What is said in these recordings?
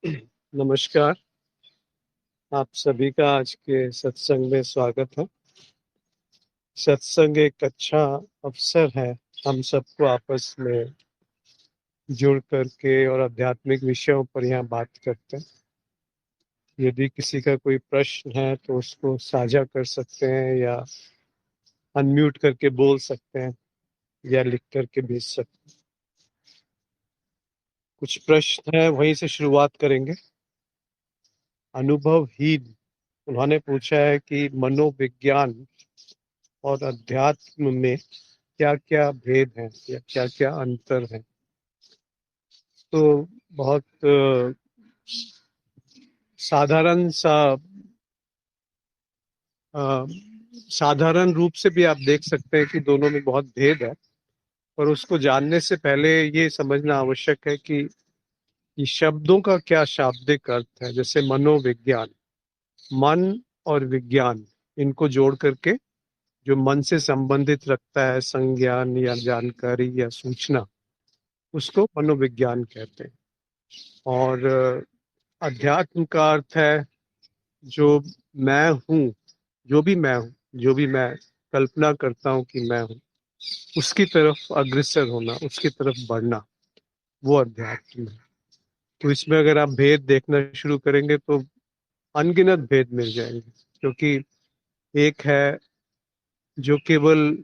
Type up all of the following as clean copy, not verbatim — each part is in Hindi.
नमस्कार। आप सभी का आज के सत्संग में स्वागत है। सत्संग एक अच्छा अवसर है हम सबको आपस में जुड़ करके और आध्यात्मिक विषयों पर यहाँ बात करते हैं। यदि किसी का कोई प्रश्न है तो उसको साझा कर सकते हैं या अनम्यूट करके बोल सकते हैं या लिख करके भेज सकते हैं। कुछ प्रश्न है, वहीं से शुरुआत करेंगे। अनुभवहीन उन्होंने पूछा है कि मनोविज्ञान और अध्यात्म में क्या क्या भेद हैं या क्या क्या अंतर है। तो बहुत साधारण सा अ, साधारण रूप से भी आप देख सकते हैं कि दोनों में बहुत भेद है। पर उसको जानने से पहले ये समझना आवश्यक है कि ये शब्दों का क्या शाब्दिक अर्थ है। जैसे मनोविज्ञान, मन और विज्ञान, इनको जोड़ करके जो मन से संबंधित रखता है संज्ञान या जानकारी या सूचना, उसको मनोविज्ञान कहते हैं। और अध्यात्म का अर्थ है जो मैं हूँ, जो भी मैं हूँ, जो भी मैं कल्पना करता हूँ कि मैं हूँ, उसकी तरफ अग्रसर होना, उसकी तरफ बढ़ना, वो अध्यात्म है। तो इसमें अगर आप भेद देखना शुरू करेंगे तो अनगिनत भेद मिल जाएंगे। क्योंकि एक है जो केवल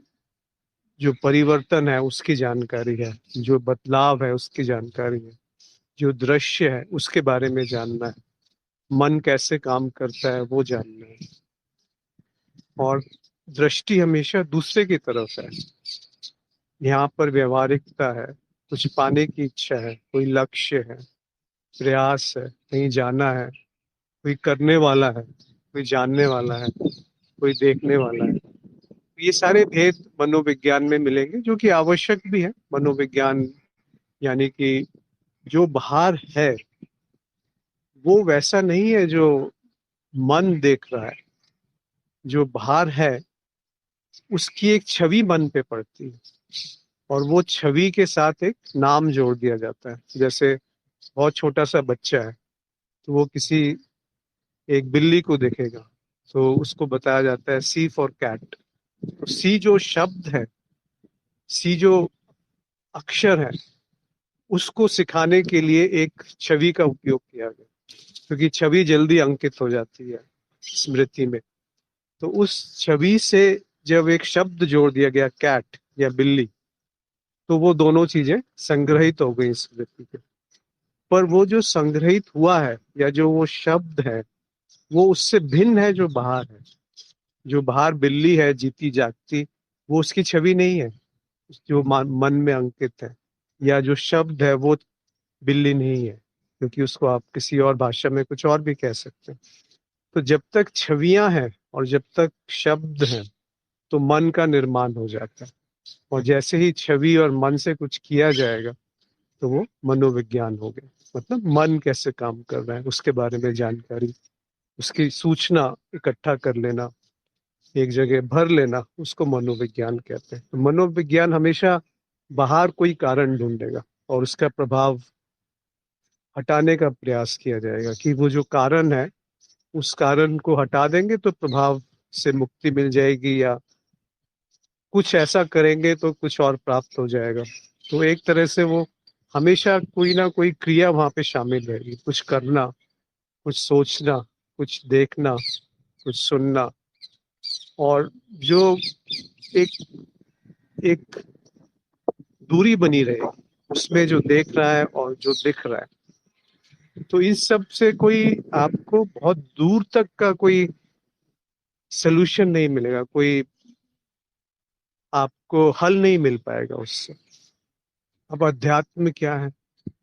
जो परिवर्तन है उसकी जानकारी है, जो बदलाव है उसकी जानकारी है, जो दृश्य है उसके बारे में जानना है, मन कैसे काम करता है वो जानना है। और दृष्टि हमेशा दूसरे की तरफ है। यहाँ पर व्यवहारिकता है, कुछ पाने की इच्छा है, कोई लक्ष्य है, प्रयास है, कहीं जाना है, कोई करने वाला है, कोई जानने वाला है, कोई देखने वाला है। तो ये सारे भेद मनोविज्ञान में मिलेंगे, जो कि आवश्यक भी है। मनोविज्ञान यानी कि जो बाहर है वो वैसा नहीं है जो मन देख रहा है। जो बाहर है उसकी एक छवि मन पे पड़ती है और वो छवि के साथ एक नाम जोड़ दिया जाता है। जैसे बहुत छोटा सा बच्चा है तो वो किसी एक बिल्ली को देखेगा तो उसको बताया जाता है सी फॉर कैट। तो सी जो शब्द है, सी जो अक्षर है, उसको सिखाने के लिए एक छवि का उपयोग किया गया, क्योंकि छवि जल्दी अंकित हो जाती है स्मृति में। तो उस छवि से जब एक शब्द जोड़ दिया गया कैट या बिल्ली, तो वो दोनों चीजें संग्रहित हो गई स्मृति पे। पर वो जो संग्रहित हुआ है या जो वो शब्द है, वो उससे भिन्न है जो बाहर है। जो बाहर बिल्ली है जीती जागती, वो उसकी छवि नहीं है जो मन में अंकित है। या जो शब्द है वो बिल्ली नहीं है, क्योंकि उसको आप किसी और भाषा में कुछ और भी कह सकते हैं। तो जब तक छवियां हैं और जब तक शब्द हैं तो मन का निर्माण हो जाता है। और जैसे ही छवि और मन से कुछ किया जाएगा तो वो मनोविज्ञान हो गया। मतलब मन कैसे काम कर रहा है उसके बारे में जानकारी, उसकी सूचना इकट्ठा कर लेना, एक जगह भर लेना, उसको मनोविज्ञान कहते हैं। तो मनोविज्ञान हमेशा बाहर कोई कारण ढूंढेगा और उसका प्रभाव हटाने का प्रयास किया जाएगा कि वो जो कारण है उस कारण को हटा देंगे तो प्रभाव से मुक्ति मिल जाएगी, या कुछ ऐसा करेंगे तो कुछ और प्राप्त हो जाएगा। तो एक तरह से वो हमेशा कोई ना कोई क्रिया वहां पे शामिल रहेगी, कुछ करना, कुछ सोचना, कुछ देखना, कुछ सुनना। और जो एक एक दूरी बनी रहेगी उसमें, जो देख रहा है और जो दिख रहा है। तो इस सब से कोई आपको बहुत दूर तक का कोई सोल्यूशन नहीं मिलेगा, कोई आपको हल नहीं मिल पाएगा उससे। अब अध्यात्म क्या है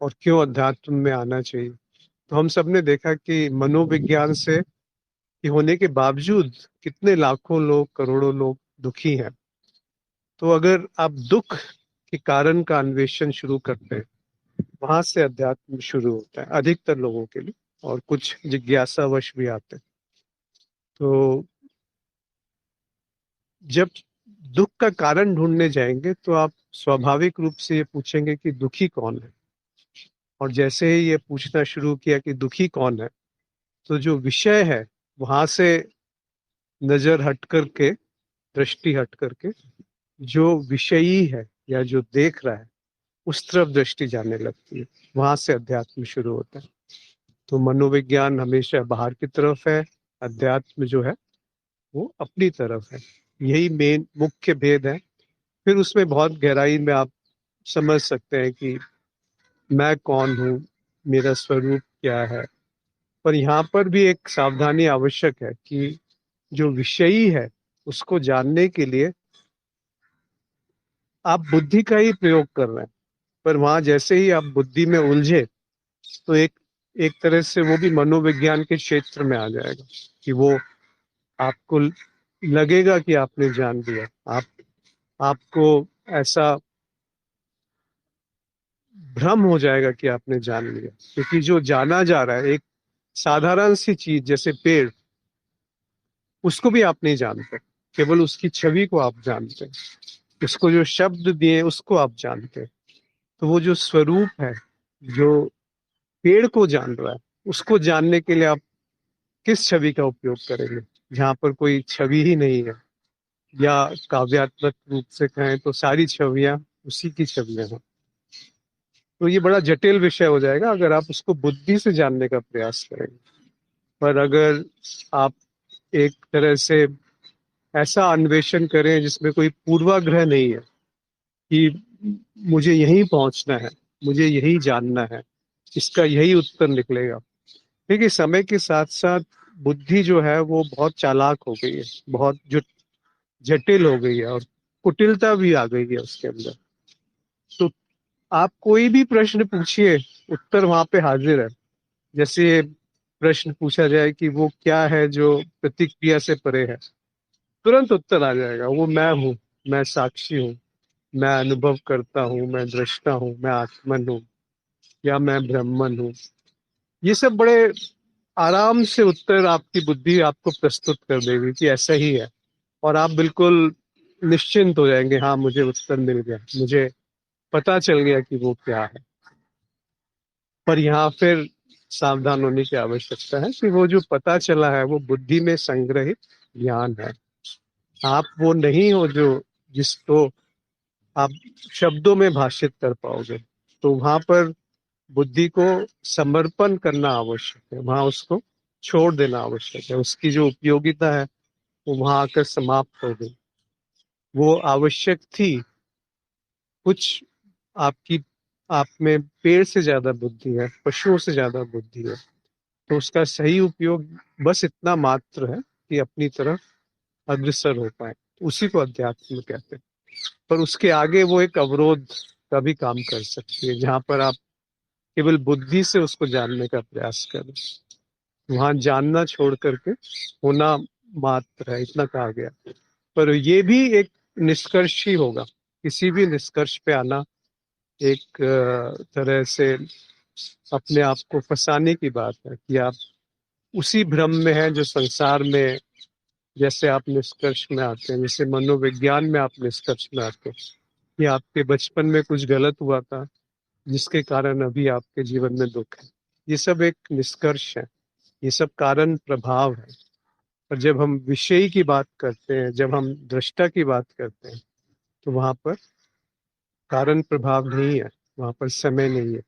और क्यों अध्यात्म में आना चाहिए। तो हम सब ने देखा कि मनोविज्ञान से कि होने के बावजूद कितने लाखों लोग, करोड़ों लोग दुखी हैं। तो अगर आप दुख के कारण का अन्वेषण शुरू करते हैं, वहां से अध्यात्म शुरू होता है अधिकतर लोगों के लिए। और कुछ जिज्ञासावश भी आते हैं। तो जब दुख का कारण ढूंढने जाएंगे तो आप स्वाभाविक रूप से ये पूछेंगे कि दुखी कौन है। और जैसे ही ये पूछना शुरू किया कि दुखी कौन है, तो जो विषय है वहां से नजर हट करके, दृष्टि हट करके, जो विषयी है या जो देख रहा है उस तरफ दृष्टि जाने लगती है। वहां से अध्यात्म शुरू होता है। तो मनोविज्ञान हमेशा बाहर की तरफ है, अध्यात्म जो है वो अपनी तरफ है। यही मेन मुख्य भेद है। फिर उसमें बहुत गहराई में आप समझ सकते हैं कि मैं कौन हूँ, मेरा स्वरूप क्या है। पर यहाँ पर भी एक सावधानी आवश्यक है कि जो विषयी है उसको जानने के लिए आप बुद्धि का ही प्रयोग कर रहे हैं। पर वहां जैसे ही आप बुद्धि में उलझे तो एक एक तरह से वो भी मनोविज्ञान के क्षेत्र में आ जाएगा कि वो आपको लगेगा कि आपने जान लिया। आपको ऐसा भ्रम हो जाएगा कि आपने जान लिया, क्योंकि जो जाना जा रहा है एक साधारण सी चीज जैसे पेड़, उसको भी आप नहीं जानते, केवल उसकी छवि को आप जानते हैं, उसको जो शब्द दिए उसको आप जानते हैं। तो वो जो स्वरूप है, जो पेड़ को जान रहा है, उसको जानने के लिए आप किस छवि का उपयोग करेंगे, जहां पर कोई छवि ही नहीं है। या काव्यात्मक रूप से कहें तो सारी छवियां उसी की छवियां हैं। तो ये बड़ा जटिल विषय हो जाएगा अगर आप उसको बुद्धि से जानने का प्रयास करेंगे। पर अगर आप एक तरह से ऐसा अन्वेषण करें जिसमें कोई पूर्वाग्रह नहीं है कि मुझे यहीं पहुंचना है, मुझे यही जानना है, इसका यही उत्तर निकलेगा। देखिए, समय के साथ साथ बुद्धि जो है वो बहुत चालाक हो गई है, बहुत जो जटिल हो गई है, और कुटिलता भी आ गई है उसके अंदर। तो आप कोई भी प्रश्न पूछिए, उत्तर वहां पे हाजिर है। जैसे प्रश्न पूछा जाए कि वो क्या है जो प्रतिक्रिया से परे है, तुरंत उत्तर आ जाएगा, वो मैं हूँ, मैं साक्षी हूँ, मैं अनुभव करता हूँ, मैं दृष्टा हूँ, मैं आत्मन हूँ, या मैं ब्रह्मन हूँ। ये सब बड़े आराम से उत्तर आपकी बुद्धि आपको प्रस्तुत कर देगी कि ऐसा ही है। और आप बिल्कुल निश्चिंत हो जाएंगे, हाँ मुझे उत्तर मिल गया, मुझे पता चल गया कि वो क्या है। पर यहाँ फिर सावधान होने की आवश्यकता है कि वो जो पता चला है वो बुद्धि में संग्रहित ज्ञान है। आप वो नहीं हो जो जिसको आप शब्दों में भाषित कर पाओगे। तो वहां पर बुद्धि को समर्पण करना आवश्यक है, वहां उसको छोड़ देना आवश्यक है। उसकी जो उपयोगिता है वो वहां आकर समाप्त हो गई। वो आवश्यक थी कुछ, आपकी आप में पेड़ से ज्यादा बुद्धि है, पशुओं से ज्यादा बुद्धि है। तो उसका सही उपयोग बस इतना मात्र है कि अपनी तरफ अग्रसर हो पाए, उसी को अध्यात्म कहते हैं। पर उसके आगे वो एक अवरोध का भी काम कर सकती है, जहां पर आप केवल बुद्धि से उसको जानने का प्रयास करें। वहां जानना छोड़ करके होना मात्र है, इतना कहा गया। पर ये भी एक निष्कर्ष ही होगा। किसी भी निष्कर्ष पे आना एक तरह से अपने आप को फंसाने की बात है कि आप उसी भ्रम में हैं जो संसार में, जैसे आप निष्कर्ष में आते हैं, जैसे मनोविज्ञान में आप निष्कर्ष में आते हैं कि आपके बचपन में कुछ गलत हुआ था जिसके कारण अभी आपके जीवन में दुख है। ये सब एक निष्कर्ष है, ये सब कारण प्रभाव है। पर जब हम विषय की बात करते हैं, जब हम दृष्टा की बात करते हैं, तो वहां पर कारण प्रभाव नहीं है, वहां पर समय नहीं है,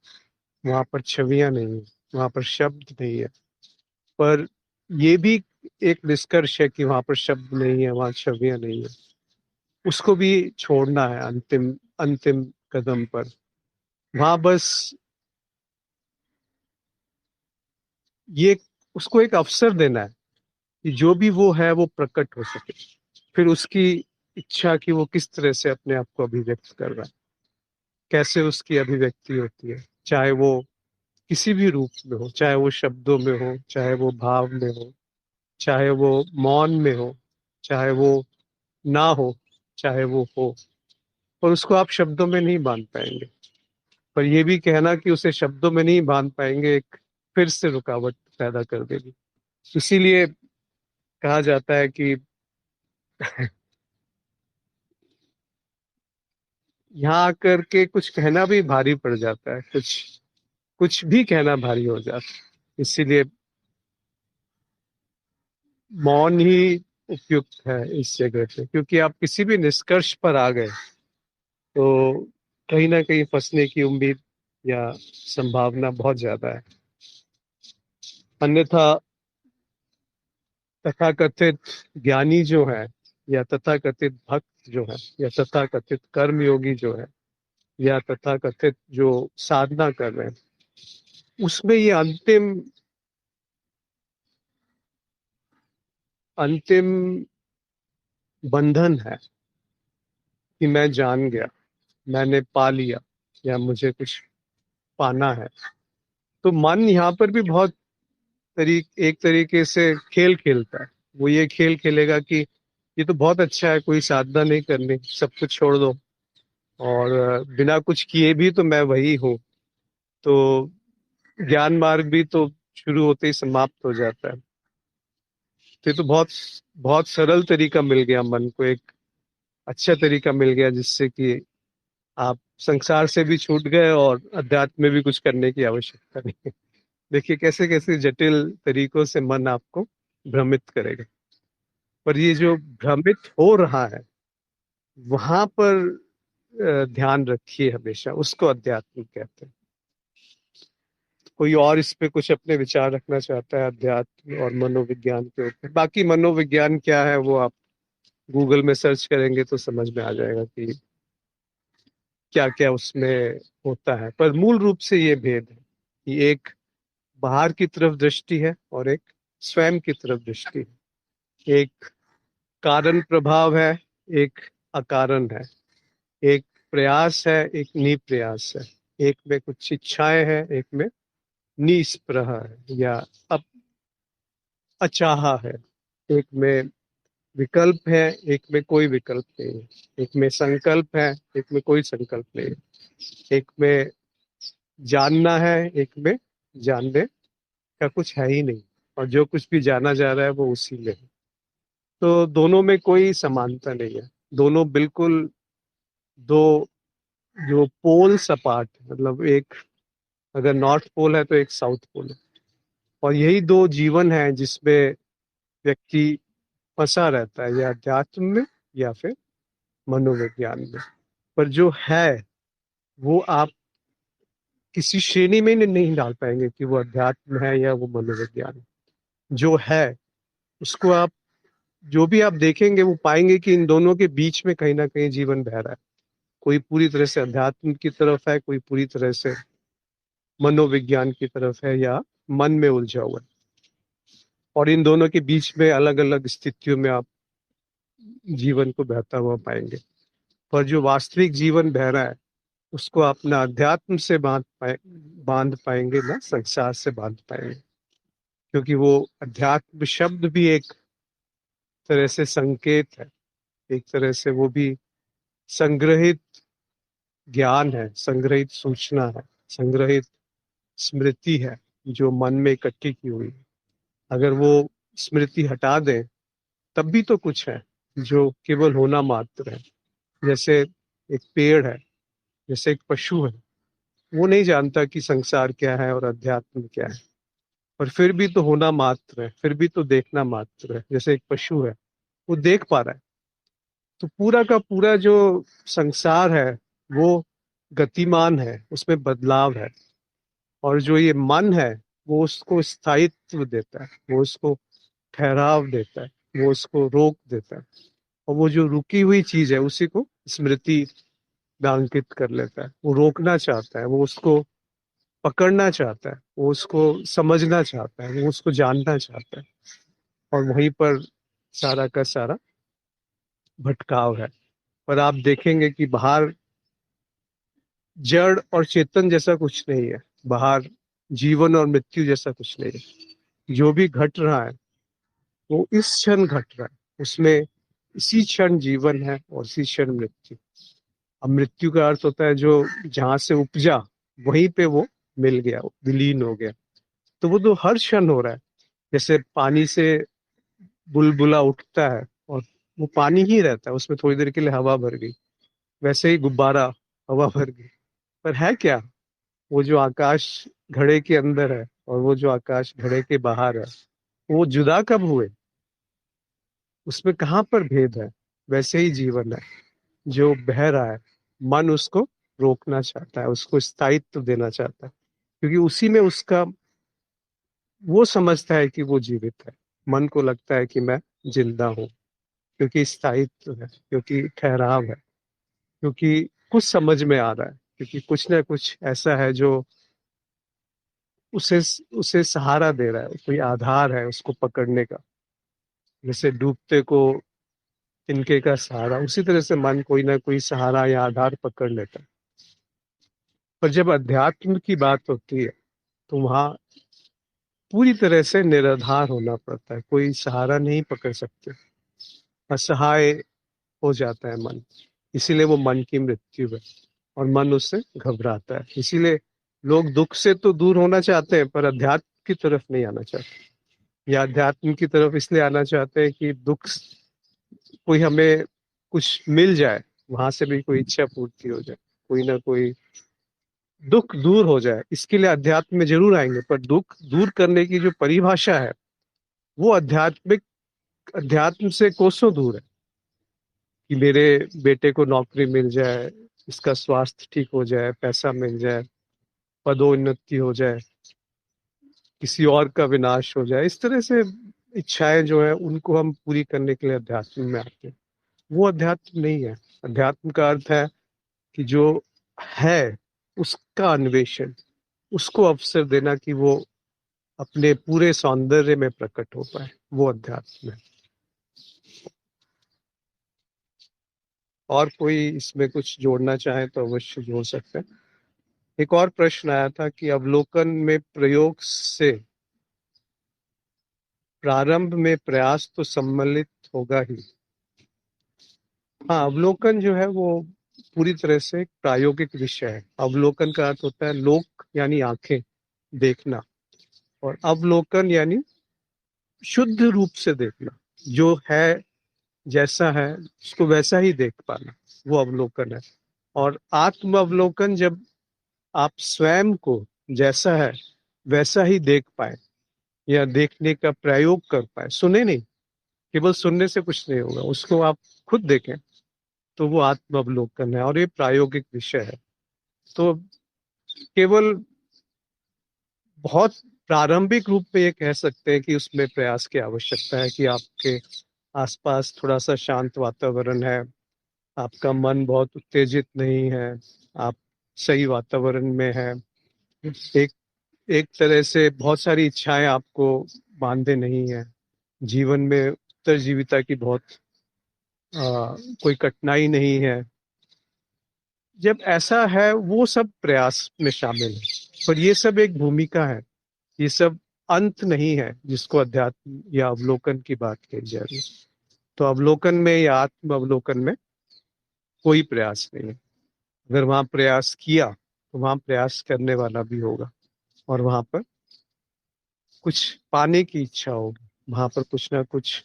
वहां पर छवियां नहीं है, वहां पर शब्द नहीं है। पर ये भी एक निष्कर्ष है कि वहां पर शब्द नहीं है, वहां छवियां नहीं है। उसको भी छोड़ना है अंतिम अंतिम कदम पर। वहां बस ये उसको एक अवसर देना है कि जो भी वो है वो प्रकट हो सके। फिर उसकी इच्छा कि वो किस तरह से अपने आप को अभिव्यक्त कर रहा है, कैसे उसकी अभिव्यक्ति होती है, चाहे वो किसी भी रूप में हो, चाहे वो शब्दों में हो, चाहे वो भाव में हो, चाहे वो मौन में हो, चाहे वो ना हो, चाहे वो हो। और उसको आप शब्दों में नहीं बांध पाएंगे। पर यह भी कहना कि उसे शब्दों में नहीं बांध पाएंगे एक फिर से रुकावट पैदा कर देगी। इसीलिए कहा जाता है कि यहाँ आकर के कुछ कहना भी भारी पड़ जाता है, कुछ कुछ भी कहना भारी हो जाता। इसीलिए मौन ही उपयुक्त है इस जगह पे, क्योंकि आप किसी भी निष्कर्ष पर आ गए तो कहीं ना कहीं फंसने की उम्मीद या संभावना बहुत ज्यादा है। अन्यथा तथाकथित ज्ञानी जो है, या तथाकथित भक्त जो है, या तथाकथित कर्मयोगी जो है, या तथाकथित जो साधना कर रहे हैं, उसमें ये अंतिम अंतिम बंधन है कि मैं जान गया, मैंने पा लिया, या मुझे कुछ पाना है। तो मन यहाँ पर भी बहुत एक तरीके से खेल खेलता है। वो ये खेल खेलेगा कि ये तो बहुत अच्छा है, कोई साधना नहीं करनी, सब कुछ छोड़ दो, और बिना कुछ किए भी तो मैं वही हूँ। तो ज्ञान मार्ग भी तो शुरू होते ही समाप्त हो जाता है। तो ये तो बहुत बहुत सरल तरीका मिल गया मन को, एक अच्छा तरीका मिल गया जिससे कि आप संसार से भी छूट गए और अध्यात्म में भी कुछ करने की आवश्यकता नहीं है। देखिए कैसे कैसे जटिल तरीकों से मन आपको भ्रमित करेगा। पर ये जो भ्रमित हो रहा है वहां पर ध्यान रखिए हमेशा, उसको अध्यात्म कहते हैं। कोई और इस पे कुछ अपने विचार रखना चाहता है अध्यात्म और मनोविज्ञान के ऊपर? बाकी मनोविज्ञान क्या है वो आप गूगल में सर्च करेंगे तो समझ में आ जाएगा कि क्या क्या उसमें होता है। पर मूल रूप से ये भेद है कि एक बाहर की तरफ दृष्टि है और एक स्वयं की तरफ दृष्टि है। एक कारण प्रभाव है, एक अकारण है। एक प्रयास है, एक निप्रयास है। एक में कुछ इच्छाएं हैं, एक में निस्पृह है या अप अचाहा है। एक में विकल्प है, एक में कोई विकल्प नहीं है। एक में संकल्प है, एक में कोई संकल्प नहीं है। एक में जानना है, एक में जानने का कुछ है ही नहीं, और जो कुछ भी जाना जा रहा है वो उसी में है। तो दोनों में कोई समानता नहीं है। दोनों बिल्कुल दो जो पोल सपाट, मतलब एक अगर नॉर्थ पोल है तो एक साउथ पोल है, और यही दो जीवन है जिसमें व्यक्ति फंसा रहता है, या अध्यात्म में या फिर मनोविज्ञान में। पर जो है वो आप किसी श्रेणी में नहीं डाल पाएंगे कि वो अध्यात्म है या वो मनोविज्ञान है। जो है उसको आप, जो भी आप देखेंगे वो पाएंगे कि इन दोनों के बीच में कहीं ना कहीं जीवन बह रहा है। कोई पूरी तरह से अध्यात्म की तरफ है, कोई पूरी तरह से मनोविज्ञान की तरफ है, या मन में उलझा हुआ है। और इन दोनों के बीच में अलग अलग स्थितियों में आप जीवन को बहता हुआ पाएंगे। पर जो वास्तविक जीवन बह रहा है उसको आप ना अध्यात्म से बांध पाएंगे, ना संसार से बांध पाएंगे। क्योंकि वो अध्यात्म शब्द भी एक तरह से संकेत है, एक तरह से वो भी संग्रहित ज्ञान है, संग्रहित सूचना है, संग्रहित स्मृति है जो मन में इकट्ठी की हुई है। अगर वो स्मृति हटा दें तब भी तो कुछ है जो केवल होना मात्र है। जैसे एक पेड़ है, जैसे एक पशु है, वो नहीं जानता कि संसार क्या है और अध्यात्म क्या है, पर फिर भी तो होना मात्र है, फिर भी तो देखना मात्र है। जैसे एक पशु है, वो देख पा रहा है। तो पूरा का पूरा जो संसार है वो गतिमान है, उसमें बदलाव है। और जो ये मन है वो उसको स्थायित्व देता है, वो उसको ठहराव देता है, वो उसको रोक देता है। और वो जो रुकी हुई चीज है उसी को स्मृति में अंकित कर लेता है। वो रोकना चाहता है, वो उसको पकड़ना चाहता है, वो उसको समझना चाहता है, वो उसको जानना चाहता है। और वहीं पर सारा का सारा भटकाव है। पर आप देखेंगे कि बाहर जड़ और चेतन जैसा कुछ नहीं है, बाहर जीवन और मृत्यु जैसा कुछ नहीं है। जो भी घट रहा है वो इस क्षण घट रहा है, उसमें इसी क्षण जीवन है और इसी क्षण मृत्यु। अब मृत्यु का अर्थ होता है जो जहां से उपजा वहीं पे वो मिल गया, विलीन हो गया। तो वो तो हर क्षण हो रहा है। जैसे पानी से बुलबुला उठता है और वो पानी ही रहता है, उसमें थोड़ी देर के लिए हवा भर गई, वैसे ही गुब्बारा, हवा भर गई, पर है क्या? वो जो आकाश घड़े के अंदर है और वो जो आकाश घड़े के बाहर है, वो जुदा कब हुए? उसमें कहाँ पर भेद है? वैसे ही जीवन है जो बह रहा है, मन उसको रोकना चाहता है, उसको स्थायित्व देना चाहता है, क्योंकि उसी में उसका वो समझता है कि वो जीवित है। मन को लगता है कि मैं जिंदा हूँ, क्योंकि स्थायित्व है, क्योंकि ठहराव है, क्योंकि कुछ समझ में आ रहा है, क्योंकि कुछ ना कुछ ऐसा है जो उसे उसे सहारा दे रहा है, कोई आधार है उसको पकड़ने का। जैसे डूबते को तिनके का सहारा, उसी तरह से मन कोई ना कोई सहारा या आधार पकड़ लेता है। पर जब अध्यात्म की बात होती है तो वहां पूरी तरह से निराधार होना पड़ता है, कोई सहारा नहीं पकड़ सकते, असहाय हो जाता है मन। इसीलिए वो मन की मृत्यु है और मन उससे घबराता है। इसीलिए लोग दुख से तो दूर होना चाहते हैं पर अध्यात्म की तरफ नहीं आना चाहते, या अध्यात्म की तरफ इसलिए आना चाहते हैं कि दुख, कोई हमें कुछ मिल जाए, वहां से भी कोई इच्छा पूर्ति हो जाए, कोई ना कोई दुख दूर हो जाए, इसके लिए अध्यात्म में जरूर आएंगे। पर दुख दूर करने की जो परिभाषा है वो आध्यात्मिक अध्यात्म से कोसों दूर है। कि मेरे बेटे को नौकरी मिल जाए, इसका स्वास्थ्य ठीक हो जाए, पैसा मिल जाए, पदोन्नति हो जाए, किसी और का विनाश हो जाए, इस तरह से इच्छाएं जो है उनको हम पूरी करने के लिए अध्यात्म में आते हैं। वो अध्यात्म नहीं है। अध्यात्म का अर्थ है कि जो है उसका अन्वेषण, उसको अवसर देना कि वो अपने पूरे सौंदर्य में प्रकट हो पाए, वो अध्यात्म है। और कोई इसमें कुछ जोड़ना चाहे तो अवश्य जोड़ सकते हैं। एक और प्रश्न आया था कि अवलोकन में प्रयोग से प्रारंभ में प्रयास तो सम्मिलित होगा ही। हाँ, अवलोकन जो है वो पूरी तरह से एक प्रायोगिक विषय है। अवलोकन का अर्थ होता है लोक यानी आंखें, देखना, और अवलोकन यानी शुद्ध रूप से देखना, जो है जैसा है उसको वैसा ही देख पाना, वो अवलोकन है। और आत्म अवलोकन जब आप स्वयं को जैसा है वैसा ही देख पाए या देखने का प्रयोग कर पाए, सुने नहीं, केवल सुनने से कुछ नहीं होगा, उसको आप खुद देखें, तो वो आत्म अवलोकन है और ये प्रायोगिक विषय है। तो केवल बहुत प्रारंभिक रूप में ये कह सकते हैं कि उसमें प्रयास की आवश्यकता है, कि आपके आसपास थोड़ा सा शांत वातावरण है, आपका मन बहुत उत्तेजित नहीं है, आप सही वातावरण में है, एक एक तरह से बहुत सारी इच्छाएं आपको बांधे नहीं है, जीवन में उत्तरजीविता की बहुत कोई कठिनाई नहीं है। जब ऐसा है वो सब प्रयास में शामिल है, पर ये सब एक भूमिका है, ये सब अंत नहीं है जिसको अध्यात्म या अवलोकन की बात कही जा रही है। तो अवलोकन में या आत्म अवलोकन में कोई प्रयास नहीं है। अगर वहां प्रयास किया तो वहां प्रयास करने वाला भी होगा, और वहां पर कुछ पाने की इच्छा होगी, वहां पर कुछ ना कुछ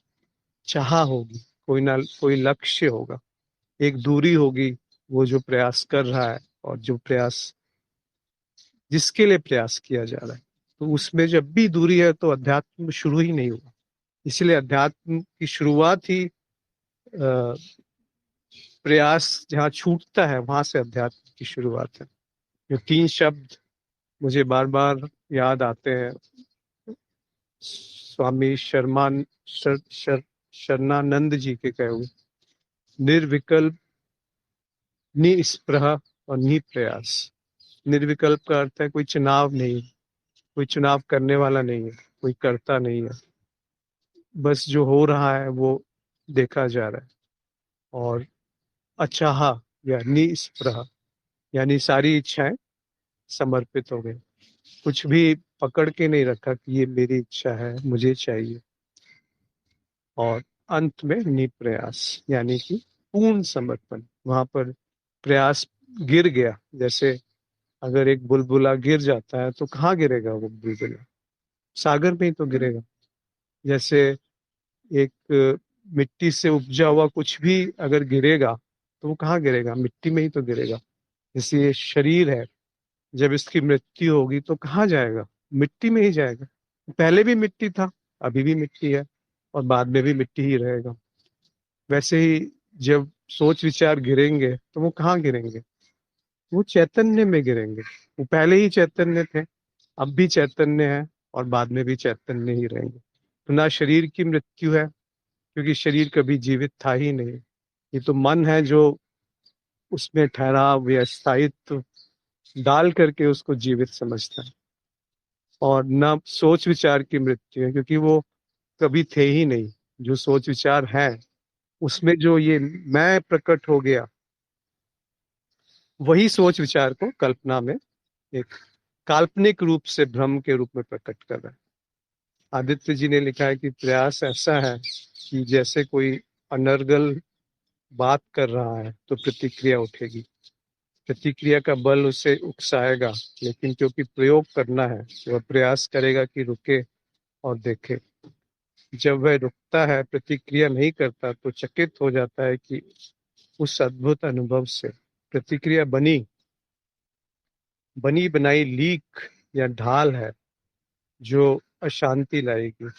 चाह होगी, कोई ना कोई लक्ष्य होगा, एक दूरी होगी, वो जो प्रयास कर रहा है और जो प्रयास जिसके लिए प्रयास किया जा रहा है। तो उसमें जब भी दूरी है तो अध्यात्म शुरू ही नहीं हुआ। इसलिए अध्यात्म की शुरुआत ही प्रयास जहाँ छूटता है वहां से अध्यात्म की शुरुआत है। जो तीन शब्द मुझे बार बार याद आते हैं, स्वामी शरणानंद जी के कहे हुए, निर्विकल्प, निस्पृह और निप्रयास। निर्विकल्प का अर्थ है कोई चुनाव नहीं, कोई चुनाव करने वाला नहीं है, कोई करता नहीं है, बस जो हो रहा है वो देखा जा रहा है। और अचाहा या निस्पृह यानी सारी इच्छाएं समर्पित हो गई, कुछ भी पकड़ के नहीं रखा कि ये मेरी इच्छा है, मुझे चाहिए। और अंत में निप्रयास यानी कि पूर्ण समर्पण, वहां पर प्रयास गिर गया। जैसे अगर एक बुलबुला गिर जाता है तो कहाँ गिरेगा वो बुलबुला? सागर में ही तो गिरेगा। जैसे एक मिट्टी से उपजा हुआ कुछ भी अगर गिरेगा तो वो कहाँ गिरेगा? मिट्टी में ही तो गिरेगा। जैसे ये शरीर है, जब इसकी मृत्यु होगी तो कहाँ जाएगा? मिट्टी में ही जाएगा। पहले भी मिट्टी था, अभी भी मिट्टी है, और बाद में भी मिट्टी ही रहेगा। वैसे ही जब सोच विचार गिरेंगे तो वो कहाँ गिरेंगे? वो चैतन्य में गिरेंगे। वो पहले ही चैतन्य थे, अब भी चैतन्य है, और बाद में भी चैतन्य ही रहेंगे। तो ना शरीर की मृत्यु है, क्योंकि शरीर कभी जीवित था ही नहीं। ये तो मन है जो उसमें ठहराव या स्थायित्व डाल करके उसको जीवित समझता है। और ना सोच विचार की मृत्यु है, क्योंकि वो कभी थे ही नहीं। जो सोच विचार है उसमें जो ये मैं प्रकट हो गया, वही सोच विचार को कल्पना में एक काल्पनिक रूप से भ्रम के रूप में प्रकट कर रहा है। आदित्य जी ने लिखा है कि प्रयास ऐसा है कि जैसे कोई अनर्गल बात कर रहा है तो प्रतिक्रिया उठेगी, प्रतिक्रिया का बल उसे उकसाएगा, लेकिन क्योंकि प्रयोग करना है वह प्रयास करेगा कि रुके और देखे। जब वह रुकता है, प्रतिक्रिया नहीं करता, तो चकित हो जाता है कि उस अद्भुत अनुभव से प्रतिक्रिया बनी बनी बनाई लीक या ढाल है जो अशांति लाएगी।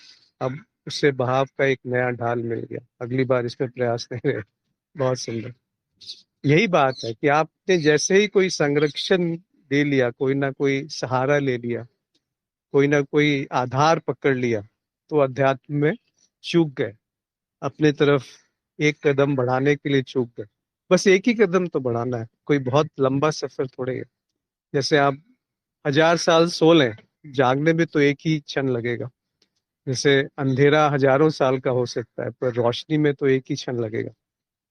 अब उसे बहाव का एक नया ढाल मिल गया, अगली बार इसमें प्रयास नहीं रहे। बहुत सुंदर। यही बात है कि आपने जैसे ही कोई संरक्षण ले लिया, कोई ना कोई सहारा ले लिया, कोई ना कोई आधार पकड़ लिया, तो अध्यात्म में चूक गए। अपने तरफ एक कदम बढ़ाने के लिए चूक गए। बस एक ही कदम तो बढ़ाना है, कोई बहुत लंबा सफर थोड़े है। जैसे आप 1000 साल सो लें, जागने में तो एक ही क्षण लगेगा। जैसे अंधेरा हजारों साल का हो सकता है, पर रोशनी में तो एक ही क्षण लगेगा।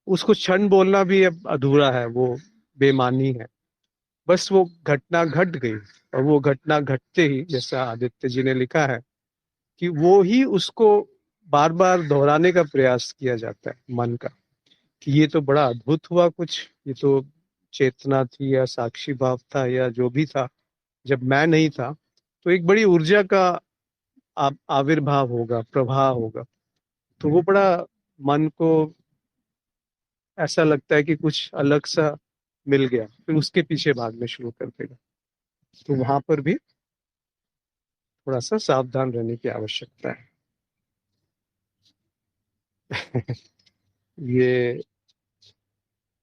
उसको क्षण बोलना भी अब अधूरा है, वो बेमानी है। बस वो घटना घट गई, और वो घटना घटते ही, जैसा आदित्य जी ने लिखा है, कि वो ही उसको बार बार दोहराने का प्रयास किया जाता है मन का, कि ये तो बड़ा अद्भुत हुआ कुछ, ये तो चेतना थी या साक्षी भाव था या जो भी था, जब मैं नहीं था। तो एक बड़ी ऊर्जा का आविर्भाव होगा, प्रवाह होगा। तो वो बड़ा मन को ऐसा लगता है कि कुछ अलग सा मिल गया, फिर उसके पीछे भागने शुरू कर देगा। तो वहां पर भी थोड़ा सा सावधान रहने की आवश्यकता है। ये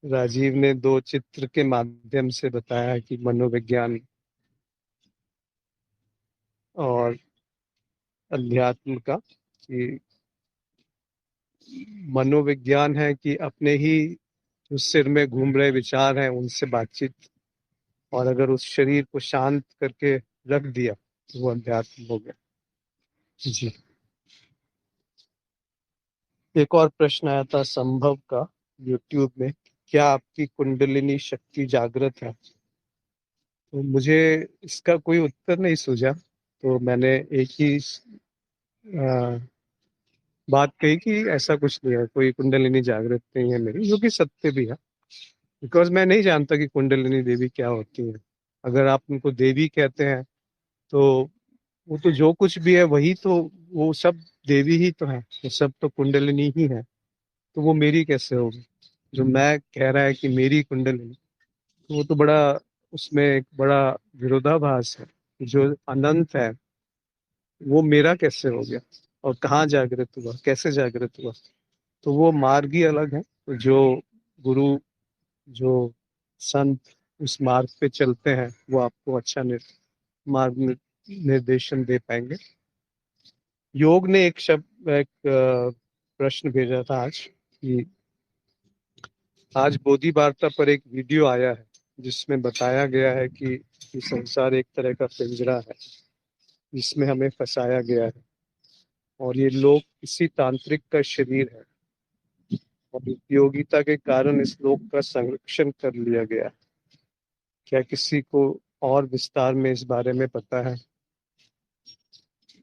राजीव ने दो चित्र के माध्यम से बताया कि मनोविज्ञान और अध्यात्म का, कि मनोविज्ञान है कि अपने ही जो सिर में घूम रहे विचार हैं उनसे बातचीत, और अगर उस शरीर को शांत करके रख दिया तो वो अध्यात्म हो गया। जी। एक और प्रश्न आया था संभव का, यूट्यूब में, क्या आपकी कुंडलिनी शक्ति जागृत है? तो मुझे इसका कोई उत्तर नहीं सूझा, तो मैंने एक ही अ, बात कही कि ऐसा कुछ नहीं है, कोई कुंडलिनी जागृत नहीं है मेरी, जो कि सत्य भी है। बिकॉज मैं नहीं जानता कि कुंडलिनी देवी क्या होती है। अगर आप उनको देवी कहते हैं तो वो तो जो कुछ भी है वही तो, वो सब देवी ही तो है, वो सब तो कुंडलिनी ही है। तो वो मेरी कैसे होगी? जो मैं कह रहा है कि मेरी कुंडलिनी, तो वो तो बड़ा, उसमें एक बड़ा विरोधाभास है। जो अनंत है वो मेरा कैसे हो गया? और कहाँ जागृत हुआ, कैसे जागृत हुआ? तो वो मार्ग ही अलग है। तो जो गुरु, जो संत उस मार्ग पे चलते हैं, वो आपको अच्छा निर्देशन दे पाएंगे। योग ने एक शब्द, एक प्रश्न भेजा था आज, कि आज बोधि वार्ता पर एक वीडियो आया है जिसमें बताया गया है कि संसार एक तरह का पिंजरा है जिसमें हमें फंसाया गया है, और ये लोक किसी तांत्रिक का शरीर है, और उपयोगिता के कारण इस लोक का संरक्षण कर लिया गया है। क्या किसी को और विस्तार में इस बारे में पता है?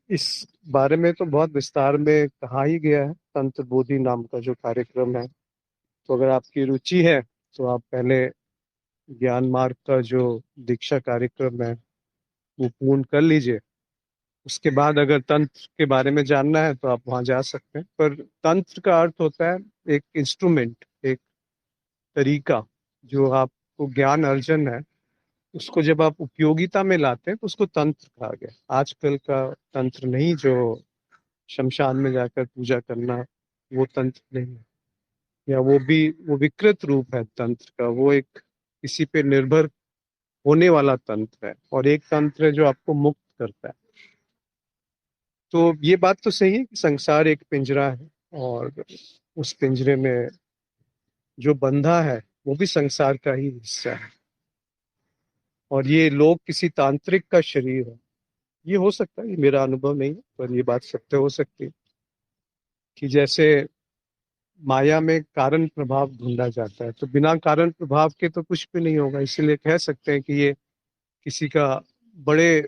इस बारे में तो बहुत विस्तार में कहा ही गया है, तंत्र बोधि नाम का जो कार्यक्रम है। तो अगर आपकी रुचि है तो आप पहले ज्ञान मार्ग का जो दीक्षा कार्यक्रम है वो पूर्ण कर लीजिए। उसके बाद अगर तंत्र के बारे में जानना है तो आप वहां जा सकते हैं। पर तंत्र का अर्थ होता है एक इंस्ट्रूमेंट, एक तरीका, जो आपको ज्ञान अर्जन है उसको जब आप उपयोगिता में लाते हैं तो उसको तंत्र कहा गया। आजकल का तंत्र नहीं, जो शमशान में जाकर पूजा करना, वो तंत्र नहीं है। या वो विकृत रूप है तंत्र का। वो एक किसी पे निर्भर होने वाला तंत्र है, और एक तंत्र है जो आपको मुक्त करता है। तो ये बात तो सही है कि संसार एक पिंजरा है, और उस पिंजरे में जो बंधा है वो भी संसार का ही हिस्सा है। और ये लोग किसी तांत्रिक का शरीर है, ये हो सकता है, ये मेरा अनुभव नहीं है, पर ये बात सत्य हो सकती है कि जैसे माया में कारण प्रभाव ढूंढा जाता है, तो बिना कारण प्रभाव के तो कुछ भी नहीं होगा। इसीलिए कह सकते हैं कि ये किसी का बड़े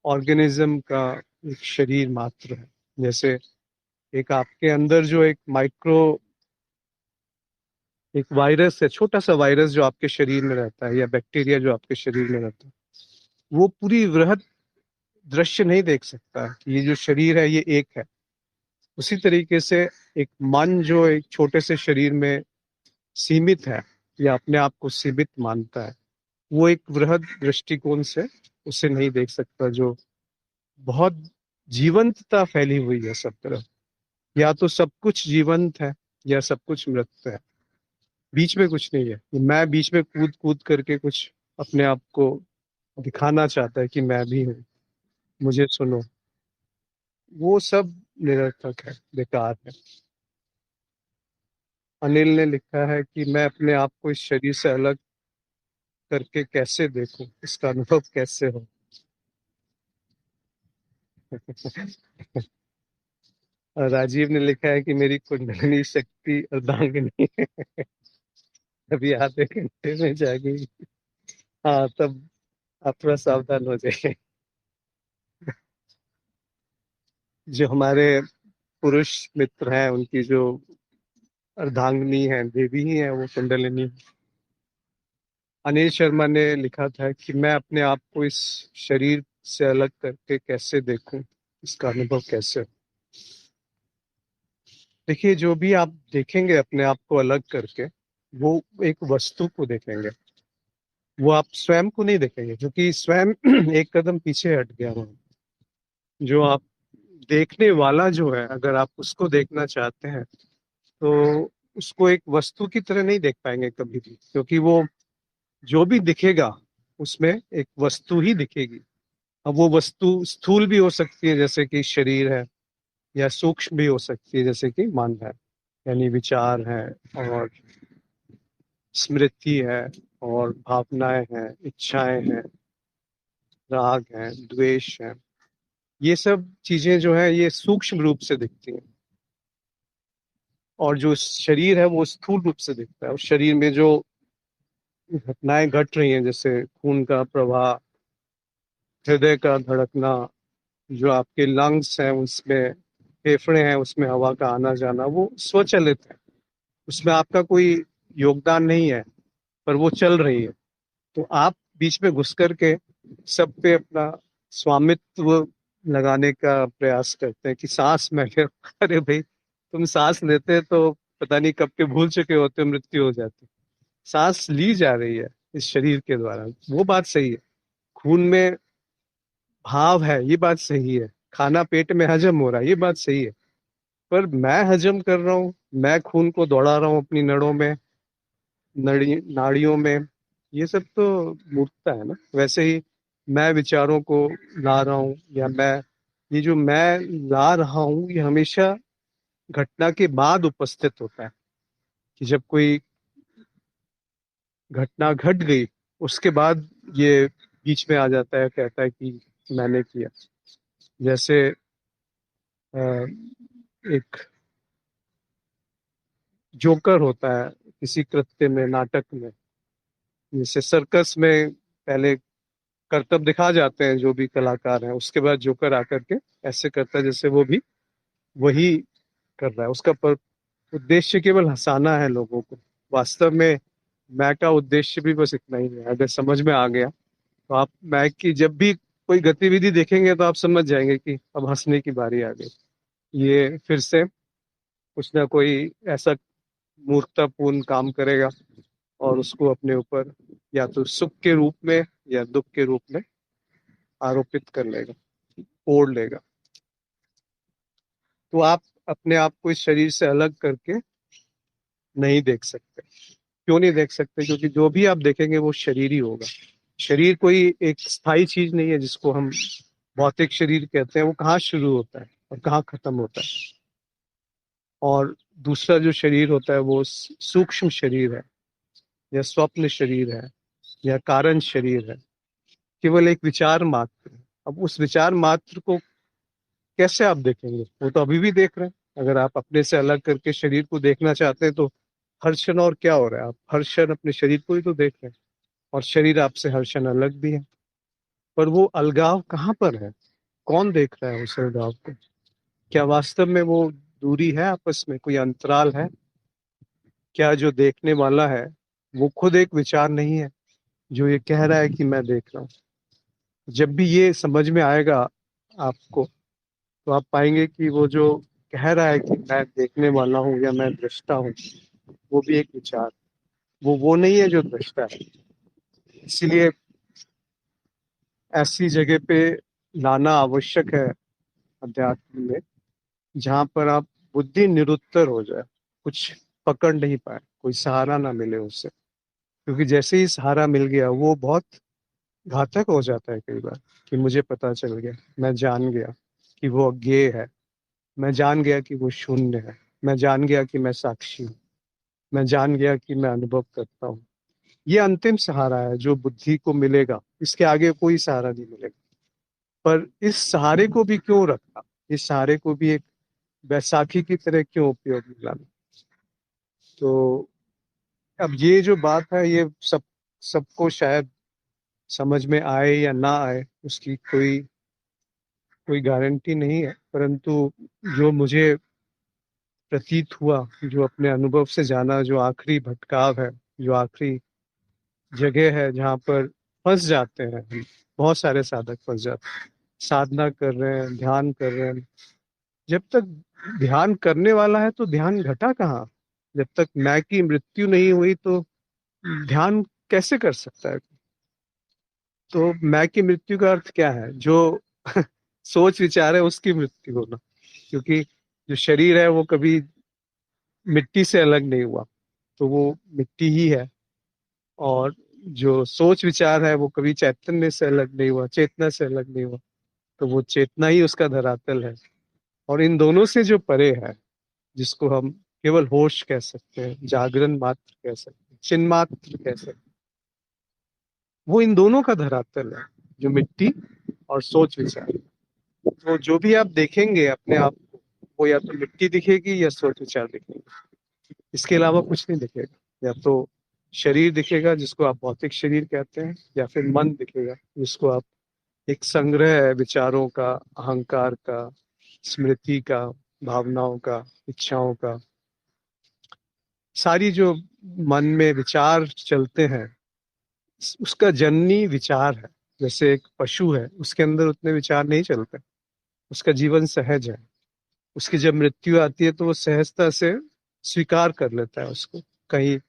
ऑर्गेनिज्म का एक शरीर मात्र है। जैसे एक आपके अंदर जो एक वायरस है, छोटा सा वायरस जो आपके शरीर में रहता है, या बैक्टीरिया जो आपके शरीर में रहता है, वो पूरी वृहद दृश्य नहीं देख सकता कि ये जो शरीर है ये एक है। उसी तरीके से एक मन जो एक छोटे से शरीर में सीमित है, या अपने आप को सीमित मानता है, वो एक वृहद दृष्टिकोण से उसे नहीं देख सकता, जो बहुत जीवंतता फैली हुई है सब तरफ। या तो सब कुछ जीवंत है, या सब कुछ मृत है, बीच में कुछ नहीं है। मैं बीच में कूद कूद करके कुछ अपने आप को दिखाना चाहता है कि मैं भी हूँ, मुझे सुनो, वो सब निरर्थक है, बेकार है। अनिल ने लिखा है कि मैं अपने आप को इस शरीर से अलग करके कैसे देखूं, इसका अनुभव कैसे हो। और राजीव ने लिखा है कि मेरी कुंडलिनी शक्ति अर्धांगिनी है, अभी आधे घंटे में जागेगी। हाँ, तब आप थोड़ा सावधान हो जाइए। जो हमारे पुरुष मित्र हैं, उनकी जो अर्धांगिनी है, देवी ही है वो कुंडलिनी। अनिल शर्मा ने लिखा था कि मैं अपने आप को इस शरीर से अलग करके कैसे देखूं, इसका अनुभव कैसे हो। देखिए, जो भी आप देखेंगे अपने आप को अलग करके, वो एक वस्तु को देखेंगे, वो आप स्वयं को नहीं देखेंगे, क्योंकि स्वयं एक कदम पीछे हट गया वहां। जो आप देखने वाला जो है, अगर आप उसको देखना चाहते हैं, तो उसको एक वस्तु की तरह नहीं देख पाएंगे कभी भी, क्योंकि वो जो भी दिखेगा उसमें एक वस्तु ही दिखेगी। अब वो वस्तु स्थूल भी हो सकती है, जैसे कि शरीर है, या सूक्ष्म भी हो सकती है, जैसे कि मन है, यानी विचार है, और स्मृति है, और भावनाएं हैं, इच्छाएं हैं, राग है, द्वेष है। ये सब चीजें जो है ये सूक्ष्म रूप से दिखती हैं। और जो शरीर है वो स्थूल रूप से दिखता है। और शरीर में जो घटनाएं घट रही हैं, जैसे खून का प्रवाह, हृदय का धड़कना, जो आपके लंग्स हैं उसमें, फेफड़े हैं उसमें हवा का आना जाना, वो स्वचालित है, उसमें आपका कोई योगदान नहीं है, पर वो चल रही है। तो आप बीच में घुस करके सब पे अपना स्वामित्व लगाने का प्रयास करते हैं कि सांस मैं ले रहा हूं। अरे भाई, तुम सांस लेते तो पता नहीं कब के भूल चुके होते, मृत्यु हो जाती। सांस ली जा रही है इस शरीर के द्वारा, वो बात सही है। खून में भाव है, ये बात सही है। खाना पेट में हजम हो रहा है, ये बात सही है। पर मैं हजम कर रहा हूँ, मैं खून को दौड़ा रहा हूँ अपनी नड़ों में, नाड़ियों में, ये सब तो मूर्खता है ना। वैसे ही मैं विचारों को ला रहा हूँ, या ये जो मैं ला रहा हूँ, ये हमेशा घटना के बाद उपस्थित होता है। कि जब कोई घटना घट गई, उसके बाद ये बीच में आ जाता है, कहता है कि मैंने किया। जैसे अ, एक जोकर होता है किसी कृत्य में, नाटक में, जैसे सर्कस में पहले करतब दिखा जाते हैं जो भी कलाकार हैं, उसके बाद जोकर आकर के ऐसे करता है जैसे वो भी वही कर रहा है। उसका उद्देश्य केवल हंसाना है लोगों को। वास्तव में मैं का उद्देश्य भी बस इतना ही है। अगर समझ में आ गया तो आप मैं की जब भी कोई गतिविधि देखेंगे तो आप समझ जाएंगे कि अब हंसने की बारी आ गई। ये फिर से कुछ ना कोई ऐसा मूर्खतापूर्ण काम करेगा, और उसको अपने ऊपर या तो सुख के रूप में या दुख के रूप में आरोपित कर लेगा, ओढ़ लेगा। तो आप अपने आप को इस शरीर से अलग करके नहीं देख सकते। क्यों नहीं देख सकते? क्योंकि जो भी आप देखेंगे वो शरीर ही होगा। शरीर कोई एक स्थायी चीज नहीं है जिसको हम भौतिक शरीर कहते हैं। वो कहाँ शुरू होता है और कहाँ खत्म होता है। और दूसरा जो शरीर होता है वो सूक्ष्म शरीर है, या स्वप्न शरीर है, या कारण शरीर है, केवल एक विचार मात्र है। अब उस विचार मात्र को कैसे आप देखेंगे? वो तो अभी भी देख रहे हैं। अगर आप अपने से अलग करके शरीर को देखना चाहते हैं तो हर क्षण और क्या हो रहा है? आप हर क्षण अपने शरीर को ही तो देख रहे हैं, और शरीर आपसे हर क्षण अलग भी है। पर वो अलगाव कहाँ पर है? कौन देख रहा है उस अलगाव को? क्या वास्तव में वो दूरी है? आपस में कोई अंतराल है क्या? जो देखने वाला है वो खुद एक विचार नहीं है जो ये कह रहा है कि मैं देख रहा हूँ? जब भी ये समझ में आएगा आपको, तो आप पाएंगे कि वो जो कह रहा है कि मैं देखने वाला हूँ या मैं दृष्टा हूँ, वो भी एक विचार, वो नहीं है जो दृष्टा है। इसलिए ऐसी जगह पे लाना आवश्यक है अध्यात्म में, जहाँ पर आप बुद्धि निरुत्तर हो जाए, कुछ पकड़ नहीं पाए, कोई सहारा ना मिले उससे। क्योंकि जैसे ही सहारा मिल गया वो बहुत घातक हो जाता है कई बार। कि मुझे पता चल गया, मैं जान गया कि वो अज्ञेय है, मैं जान गया कि वो शून्य है, मैं जान गया कि मैं साक्षी हूँ, मैं जान गया कि मैं अनुभव करता हूँ। ये अंतिम सहारा है जो बुद्धि को मिलेगा। इसके आगे कोई सहारा नहीं मिलेगा। पर इस सहारे को भी क्यों रखा? इस सहारे को भी एक बैसाखी की तरह क्यों उपयोग में लाना? तो अब ये जो बात है ये सबको शायद समझ में आए या ना आए, उसकी कोई कोई गारंटी नहीं है। परंतु जो मुझे प्रतीत हुआ, जो अपने अनुभव से जाना, जो आखिरी भटकाव है, जो आखिरी जगह है जहाँ पर फंस जाते हैं हम, बहुत सारे साधक फंस जाते हैं। साधना कर रहे हैं, ध्यान कर रहे हैं, जब तक ध्यान करने वाला है तो ध्यान घटा कहाँ? जब तक मैं की मृत्यु नहीं हुई तो ध्यान कैसे कर सकता है? तो मैं की मृत्यु का अर्थ क्या है? जो सोच विचार है उसकी मृत्यु होना। क्योंकि जो शरीर है वो कभी मिट्टी से अलग नहीं हुआ, तो वो मिट्टी ही है। और जो सोच विचार है वो कभी चैतन्य से अलग नहीं हुआ, चेतना से अलग नहीं हुआ, तो वो चेतना ही उसका धरातल है। और इन दोनों से जो परे है, जिसको हम केवल होश कह सकते हैं, जागरण मात्र कह सकते हैं, चिन्ह मात्र कह सकते हैं, वो इन दोनों का धरातल है, जो मिट्टी और सोच विचार। तो जो भी आप देखेंगे अपने आप को, वो या तो मिट्टी दिखेगी या सोच विचार दिखेगी। इसके अलावा कुछ नहीं दिखेगा। या तो शरीर दिखेगा जिसको आप भौतिक शरीर कहते हैं, या फिर मन दिखेगा जिसको आप एक संग्रह है विचारों का, अहंकार का, स्मृति का, भावनाओं का, इच्छाओं का। सारी जो मन में विचार चलते हैं, उसका जननी विचार है। जैसे एक पशु है, उसके अंदर उतने विचार नहीं चलते, उसका जीवन सहज है। उसकी जब मृत्यु आती है तो वो सहजता से स्वीकार कर लेता है उसको, कहीं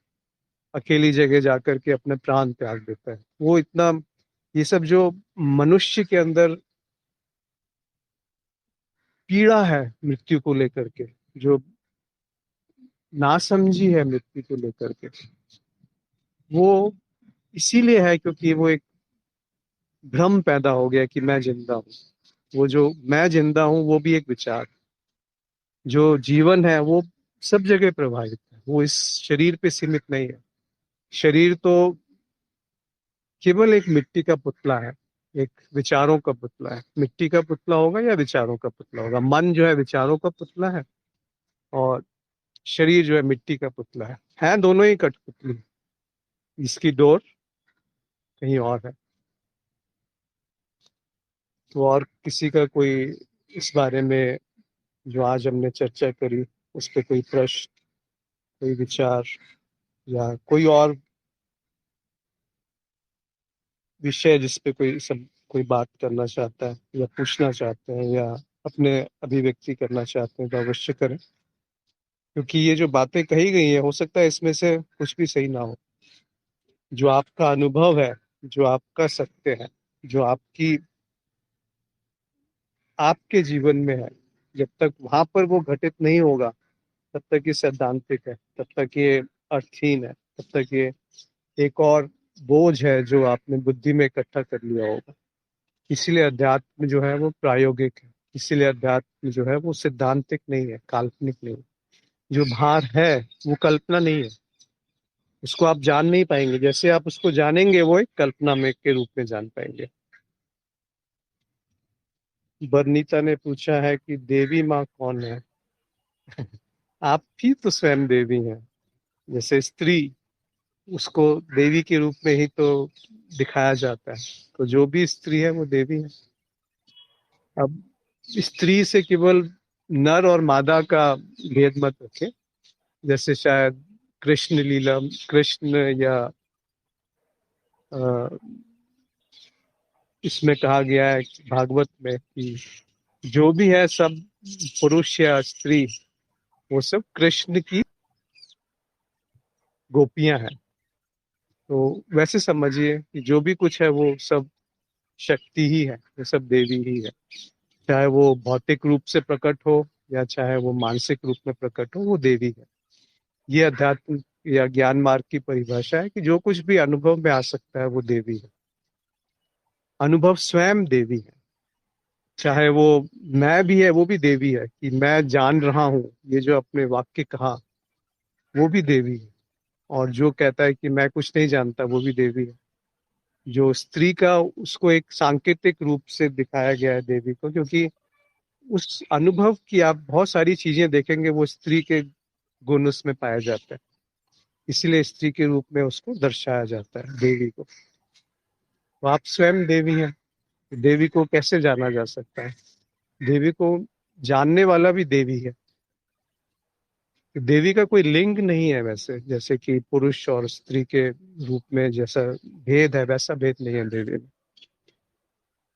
अकेली जगह जाकर के अपने प्राण त्याग देता है। वो इतना, ये सब जो मनुष्य के अंदर पीड़ा है मृत्यु को लेकर के, जो नासमझी है मृत्यु को लेकर के, वो इसीलिए है क्योंकि वो एक भ्रम पैदा हो गया कि मैं जिंदा हूँ। वो जो मैं जिंदा हूँ वो भी एक विचार। जो जीवन है वो सब जगह प्रभावित है, वो इस शरीर पे सीमित नहीं है। शरीर तो केवल एक मिट्टी का पुतला है, एक विचारों का पुतला है। मिट्टी का पुतला होगा या विचारों का पुतला होगा? मन जो है विचारों का पुतला है, और शरीर जो है मिट्टी का पुतला है दोनों ही कठपुतली। इसकी डोर कहीं और है। तो और किसी का कोई इस बारे में, जो आज हमने चर्चा करी, उस पर कोई प्रश्न, कोई विचार, या कोई और विषय जिस पे कोई बात करना चाहता है या पूछना चाहते हैं या अपने अभिव्यक्ति करना चाहते हैं, तो अवश्य करें। क्योंकि ये जो बातें कही गई है, हो सकता है इसमें से कुछ भी सही ना हो। जो आपका अनुभव है जो आपका सत्य है, जो आपकी आपके जीवन में है, जब तक वहां पर वो घटित नहीं होगा तब तक ये सैद्धांतिक है, तब तक ये अर्थहीन है, तब तक ये एक और बोझ है जो आपने बुद्धि में इकट्ठा कर लिया होगा। इसीलिए अध्यात्म जो है वो प्रायोगिक है, इसीलिए अध्यात्म जो है वो सिद्धांतिक नहीं है, काल्पनिक नहीं है। जो भार है वो कल्पना नहीं है, उसको आप जान नहीं पाएंगे। जैसे आप उसको जानेंगे वो एक कल्पना में के रूप में जान पाएंगे। बरनीता ने पूछा है कि देवी माँ कौन है। आप भी तो स्वयं देवी हैं। जैसे स्त्री, उसको देवी के रूप में ही तो दिखाया जाता है, तो जो भी स्त्री है वो देवी है। अब स्त्री से केवल नर और मादा का भेद मत रखें। जैसे शायद कृष्ण लीला, कृष्ण या अ, इसमें कहा गया है भागवत में कि जो भी है सब पुरुष या स्त्री, वो सब कृष्ण की गोपियां हैं। तो वैसे समझिए कि जो भी कुछ है वो सब शक्ति ही है, वो सब देवी ही है। चाहे वो भौतिक रूप से प्रकट हो या चाहे वो मानसिक रूप में प्रकट हो, वो देवी है। ये अध्यात्म या ज्ञान मार्ग की परिभाषा है कि जो कुछ भी अनुभव में आ सकता है वो देवी है। अनुभव स्वयं देवी है। चाहे वो मैं भी है, वो भी देवी है कि मैं जान रहा हूँ, ये जो अपने वाक्य कहा, वो भी देवी है। और जो कहता है कि मैं कुछ नहीं जानता, वो भी देवी है। जो स्त्री का, उसको एक सांकेतिक रूप से दिखाया गया है देवी को, क्योंकि उस अनुभव की आप बहुत सारी चीजें देखेंगे, वो स्त्री के गुण उसमें पाया जाता है। इसीलिए स्त्री के रूप में उसको दर्शाया जाता है देवी को। तो आप स्वयं देवी हैं। देवी को कैसे जाना जा सकता है? देवी को जानने वाला भी देवी है। देवी का कोई लिंग नहीं है वैसे, जैसे कि पुरुष और स्त्री के रूप में जैसा भेद है, वैसा भेद नहीं है देवी में।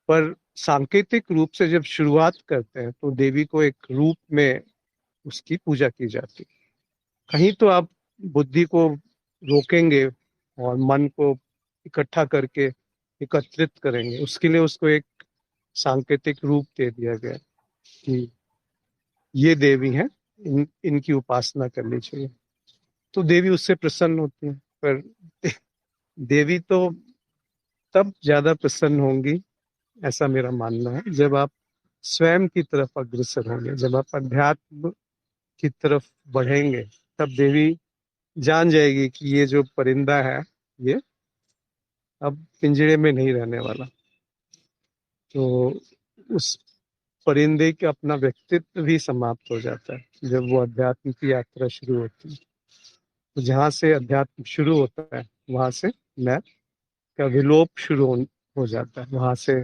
पर सांकेतिक रूप से जब शुरुआत करते हैं तो देवी को एक रूप में उसकी पूजा की जाती है। कहीं तो आप बुद्धि को रोकेंगे और मन को इकट्ठा करके एकत्रित करेंगे, उसके लिए उसको एक सांकेतिक रूप दे दिया गया कि ये देवी हैं, इनकी उपासना करनी चाहिए। तो देवी उससे प्रसन्न होती है। पर देवी तो तब ज्यादा प्रसन्न होंगी, ऐसा मेरा मानना है, जब आप स्वयं की तरफ अग्रसर होंगे, जब आप अध्यात्म की तरफ बढ़ेंगे। तब देवी जान जाएगी कि ये जो परिंदा है, ये अब पिंजरे में नहीं रहने वाला। तो उस परिंदे का अपना व्यक्तित्व भी समाप्त हो जाता है जब वो अध्यात्म की यात्रा शुरू होती है। तो जहाँ से अध्यात्म शुरू होता है, वहां से मैं का विलोप शुरू हो जाता है। वहां से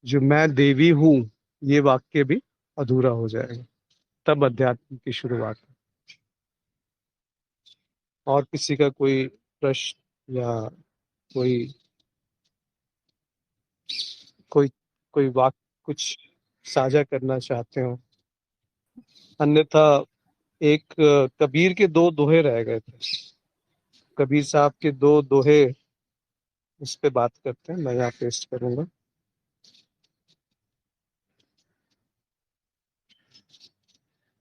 जो मैं देवी हूँ, ये वाक्य भी अधूरा हो जाएगा। तब अध्यात्म की शुरुआत है। और किसी का कोई प्रश्न या कोई कोई कोई वाक्य कुछ साझा करना चाहते हो? अन्यथा एक कबीर के दो दोहे रह गए थे। कबीर साहब के दो दोहे, उस पे बात करते हैं, मैं यहाँ पेस्ट करूंगा।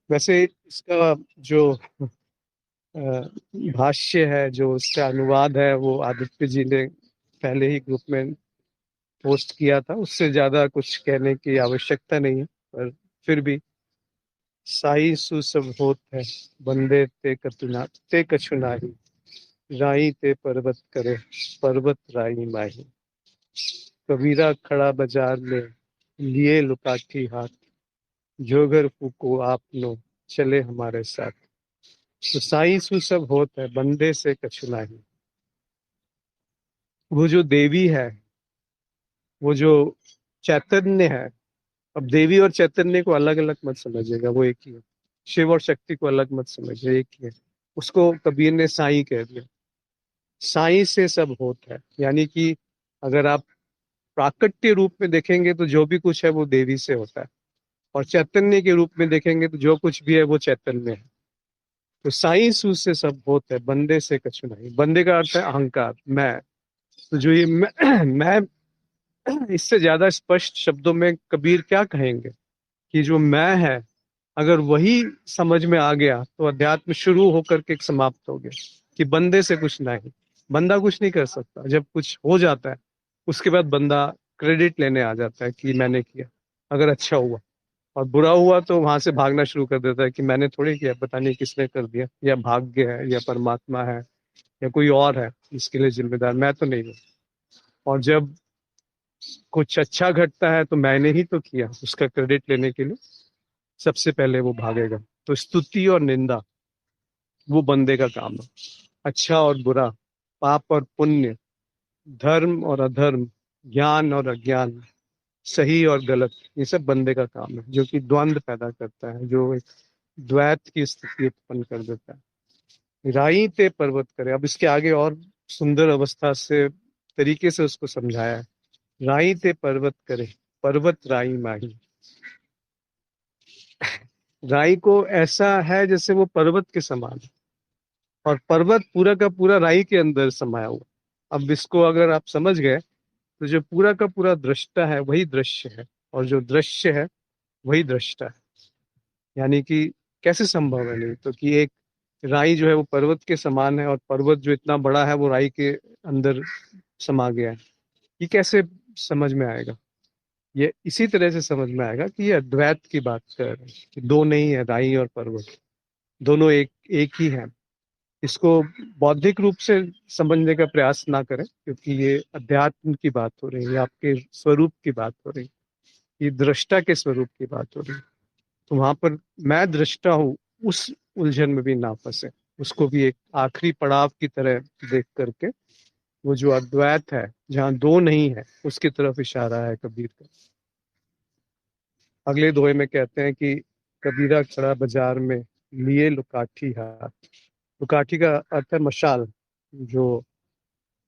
वैसे इसका जो अ, भाष्य है, जो उसका अनुवाद है, वो आदित्य जी ने पहले ही ग्रुप में पोस्ट किया था। उससे ज्यादा कुछ कहने की आवश्यकता नहीं है, पर फिर भी साई सुसब होत है, बंदे ते कछु नाही, राई ते पर्वत करे, पर्वत राई माही। कबीरा खड़ा बाजार में, लिए लुकाठी हाथ, जोगर फूको आपनो, चले हमारे साथ। तो साई सुसब होत है, बंदे से कछु नाही। वो जो देवी है, वो जो चैतन्य है। अब देवी और चैतन्य को अलग अलग मत समझिएगा, वो एक ही है। शिव और शक्ति को अलग मत समझिए, एक ही है। उसको कबीर ने साई कह दिया। साई से सब होता है, यानी कि अगर आप प्राकट्य रूप में देखेंगे तो जो भी कुछ है वो देवी से होता है, और चैतन्य के रूप में देखेंगे तो जो कुछ भी है वो चैतन्य है। तो साई सू से सब होता है, बंदे से कछु नहीं। बंदे का अर्थ है अहंकार, मैं। तो जो ये मैं इससे ज्यादा स्पष्ट शब्दों में कबीर क्या कहेंगे कि जो मैं है, अगर वही समझ में आ गया तो अध्यात्म शुरू होकर के समाप्त हो गया, कि बंदे से कुछ नहीं, बंदा कुछ नहीं कर सकता। जब कुछ हो जाता है उसके बाद बंदा क्रेडिट लेने आ जाता है कि मैंने किया, अगर अच्छा हुआ, और बुरा हुआ तो वहां से भागना शुरू कर देता है कि मैंने थोड़ी किया, पता नहीं किसने कर दिया, या भाग्य है या परमात्मा है या कोई और है इसके लिए जिम्मेदार, मैं तो नहीं हूँ। और जब कुछ अच्छा घटता है तो मैंने ही तो किया, उसका क्रेडिट लेने के लिए सबसे पहले वो भागेगा। तो स्तुति और निंदा वो बंदे का काम है। अच्छा और बुरा, पाप और पुण्य, धर्म और अधर्म, ज्ञान और अज्ञान, सही और गलत, ये सब बंदे का काम है, जो कि द्वंद्व पैदा करता है, जो एक द्वैत की स्थिति उत्पन्न कर देता है। राई ते पर्वत करे, अब इसके आगे और सुंदर अवस्था से तरीके से उसको समझाया है। राई ते पर्वत करे, पर्वत राई माही। राई को ऐसा है जैसे वो पर्वत के समान है, और पर्वत पूरा का पूरा राई के अंदर समाया हुआ। अब इसको अगर आप समझ गए तो जो पूरा का पूरा दृष्टा है वही दृश्य है, और जो दृश्य है वही दृष्टा है। यानी कि कैसे संभव है, नहीं तो कि एक राई जो है वो पर्वत के समान है, और पर्वत जो इतना बड़ा है वो राई के अंदर समा गया है। ये कैसे समझ में आएगा? ये इसी तरह से समझ में आएगा कि ये अद्वैत की बात कर रहे हैं, कि दो नहीं है राई और पर्वत, दोनों एक एक ही है। इसको बौद्धिक रूप से समझने का प्रयास ना करें, क्योंकि ये अध्यात्म की बात हो रही है, आपके स्वरूप की बात हो रही है, ये दृष्टा के स्वरूप की बात हो रही है। तो वहां पर मैं दृष्टा हूँ, उस उलझन में भी ना फंसे, उसको भी एक आखिरी पड़ाव की तरह देख करके वो जो अद्वैत है जहाँ दो नहीं है उसकी तरफ इशारा है कबीर का। अगले दोहे में कहते हैं कि कबीरा खड़ा बाजार में, लिए लुकाठी हाथ। लुकाठी का अर्थ है मशाल, जो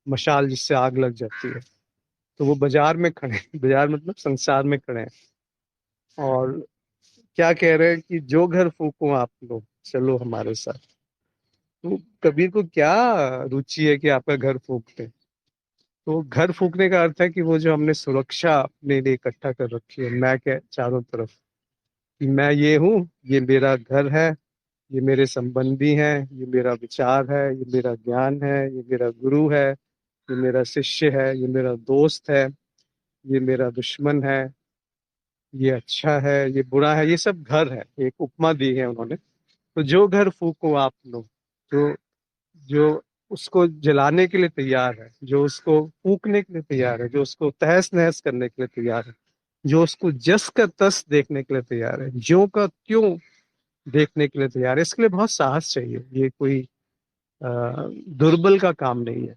मशाल जिससे आग लग जाती है। तो वो बाजार में खड़े हैं, बाजार मतलब संसार में खड़े हैं, और क्या कह रहे हैं कि जो घर फूको आप लोग, चलो हमारे साथ। तो कबीर को क्या रुचि है कि आपका घर फूकते? तो घर फूकने का अर्थ है कि वो जो हमने सुरक्षा अपने लिए इकट्ठा कर रखी है, मैं के चारों तरफ, कि मैं ये हूँ, ये मेरा घर है, ये मेरे संबंधी हैं, ये मेरा विचार है, ये मेरा ज्ञान है, ये मेरा गुरु है, ये मेरा शिष्य है, ये मेरा दोस्त है, ये मेरा दुश्मन है, ये अच्छा है, ये बुरा है, ये सब घर है। एक उपमा दी है उन्होंने। तो जो घर फूको आप लोग, जो जो उसको जलाने के लिए तैयार है, जो उसको फूकने के लिए तैयार है, जो उसको तहस नहस करने के लिए तैयार है, जो उसको जस का तस देखने के लिए तैयार है, ज्यों का त्यों देखने के लिए तैयार है, इसके लिए बहुत साहस चाहिए। ये कोई दुर्बल का काम नहीं है।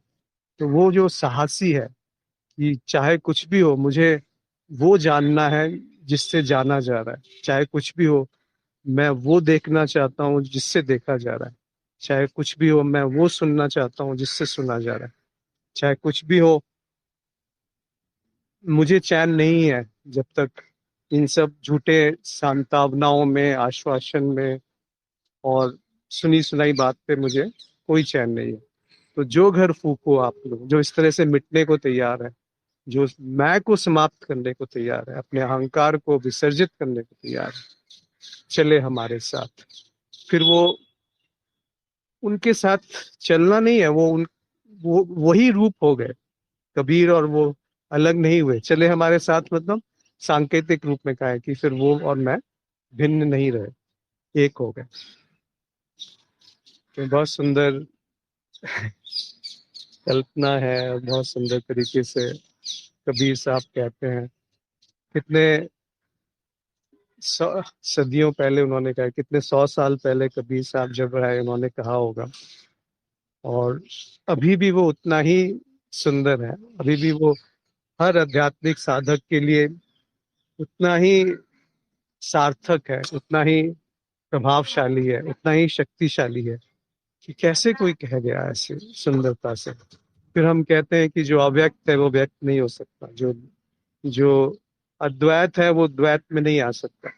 तो वो जो साहसी है कि चाहे कुछ भी हो, मुझे वो जानना है जिससे जाना जा रहा है, चाहे कुछ भी हो मैं वो देखना चाहता हूँ जिससे देखा जा रहा है, चाहे कुछ भी हो मैं वो सुनना चाहता हूँ जिससे सुना जा रहा है, चाहे कुछ भी हो मुझे चैन नहीं है जब तक इन सब झूठे सांत्वनाओं में, आश्वासन में और सुनी सुनाई बात पे मुझे कोई चैन नहीं है। तो जो घर फूको आप लोग, जो इस तरह से मिटने को तैयार है, जो मैं को समाप्त करने को तैयार है, अपने अहंकार को विसर्जित करने को तैयार है, चले हमारे साथ। फिर वो उनके साथ चलना नहीं है, वो वही रूप हो गए कबीर, और वो अलग नहीं हुए। चले हमारे साथ मतलब सांकेतिक रूप में कहा है कि फिर वो और मैं भिन्न नहीं रहे, एक हो गए। तो बहुत सुंदर कल्पना है, और बहुत सुंदर तरीके से कबीर साहब कहते हैं। कितने सदियों पहले उन्होंने कहा, कितने 100 साल पहले कबीर साहब जब रहे उन्होंने कहा होगा, और अभी भी वो उतना ही सुंदर है। अभी भी वो हर आध्यात्मिक साधक के लिए उतना ही सार्थक है, उतना ही प्रभावशाली है, उतना ही शक्तिशाली है, कि कैसे कोई कह गया ऐसे सुंदरता से। फिर हम कहते हैं कि जो अव्यक्त है वो व्यक्त नहीं हो सकता, जो जो अद्वैत है वो द्वैत में नहीं आ सकता।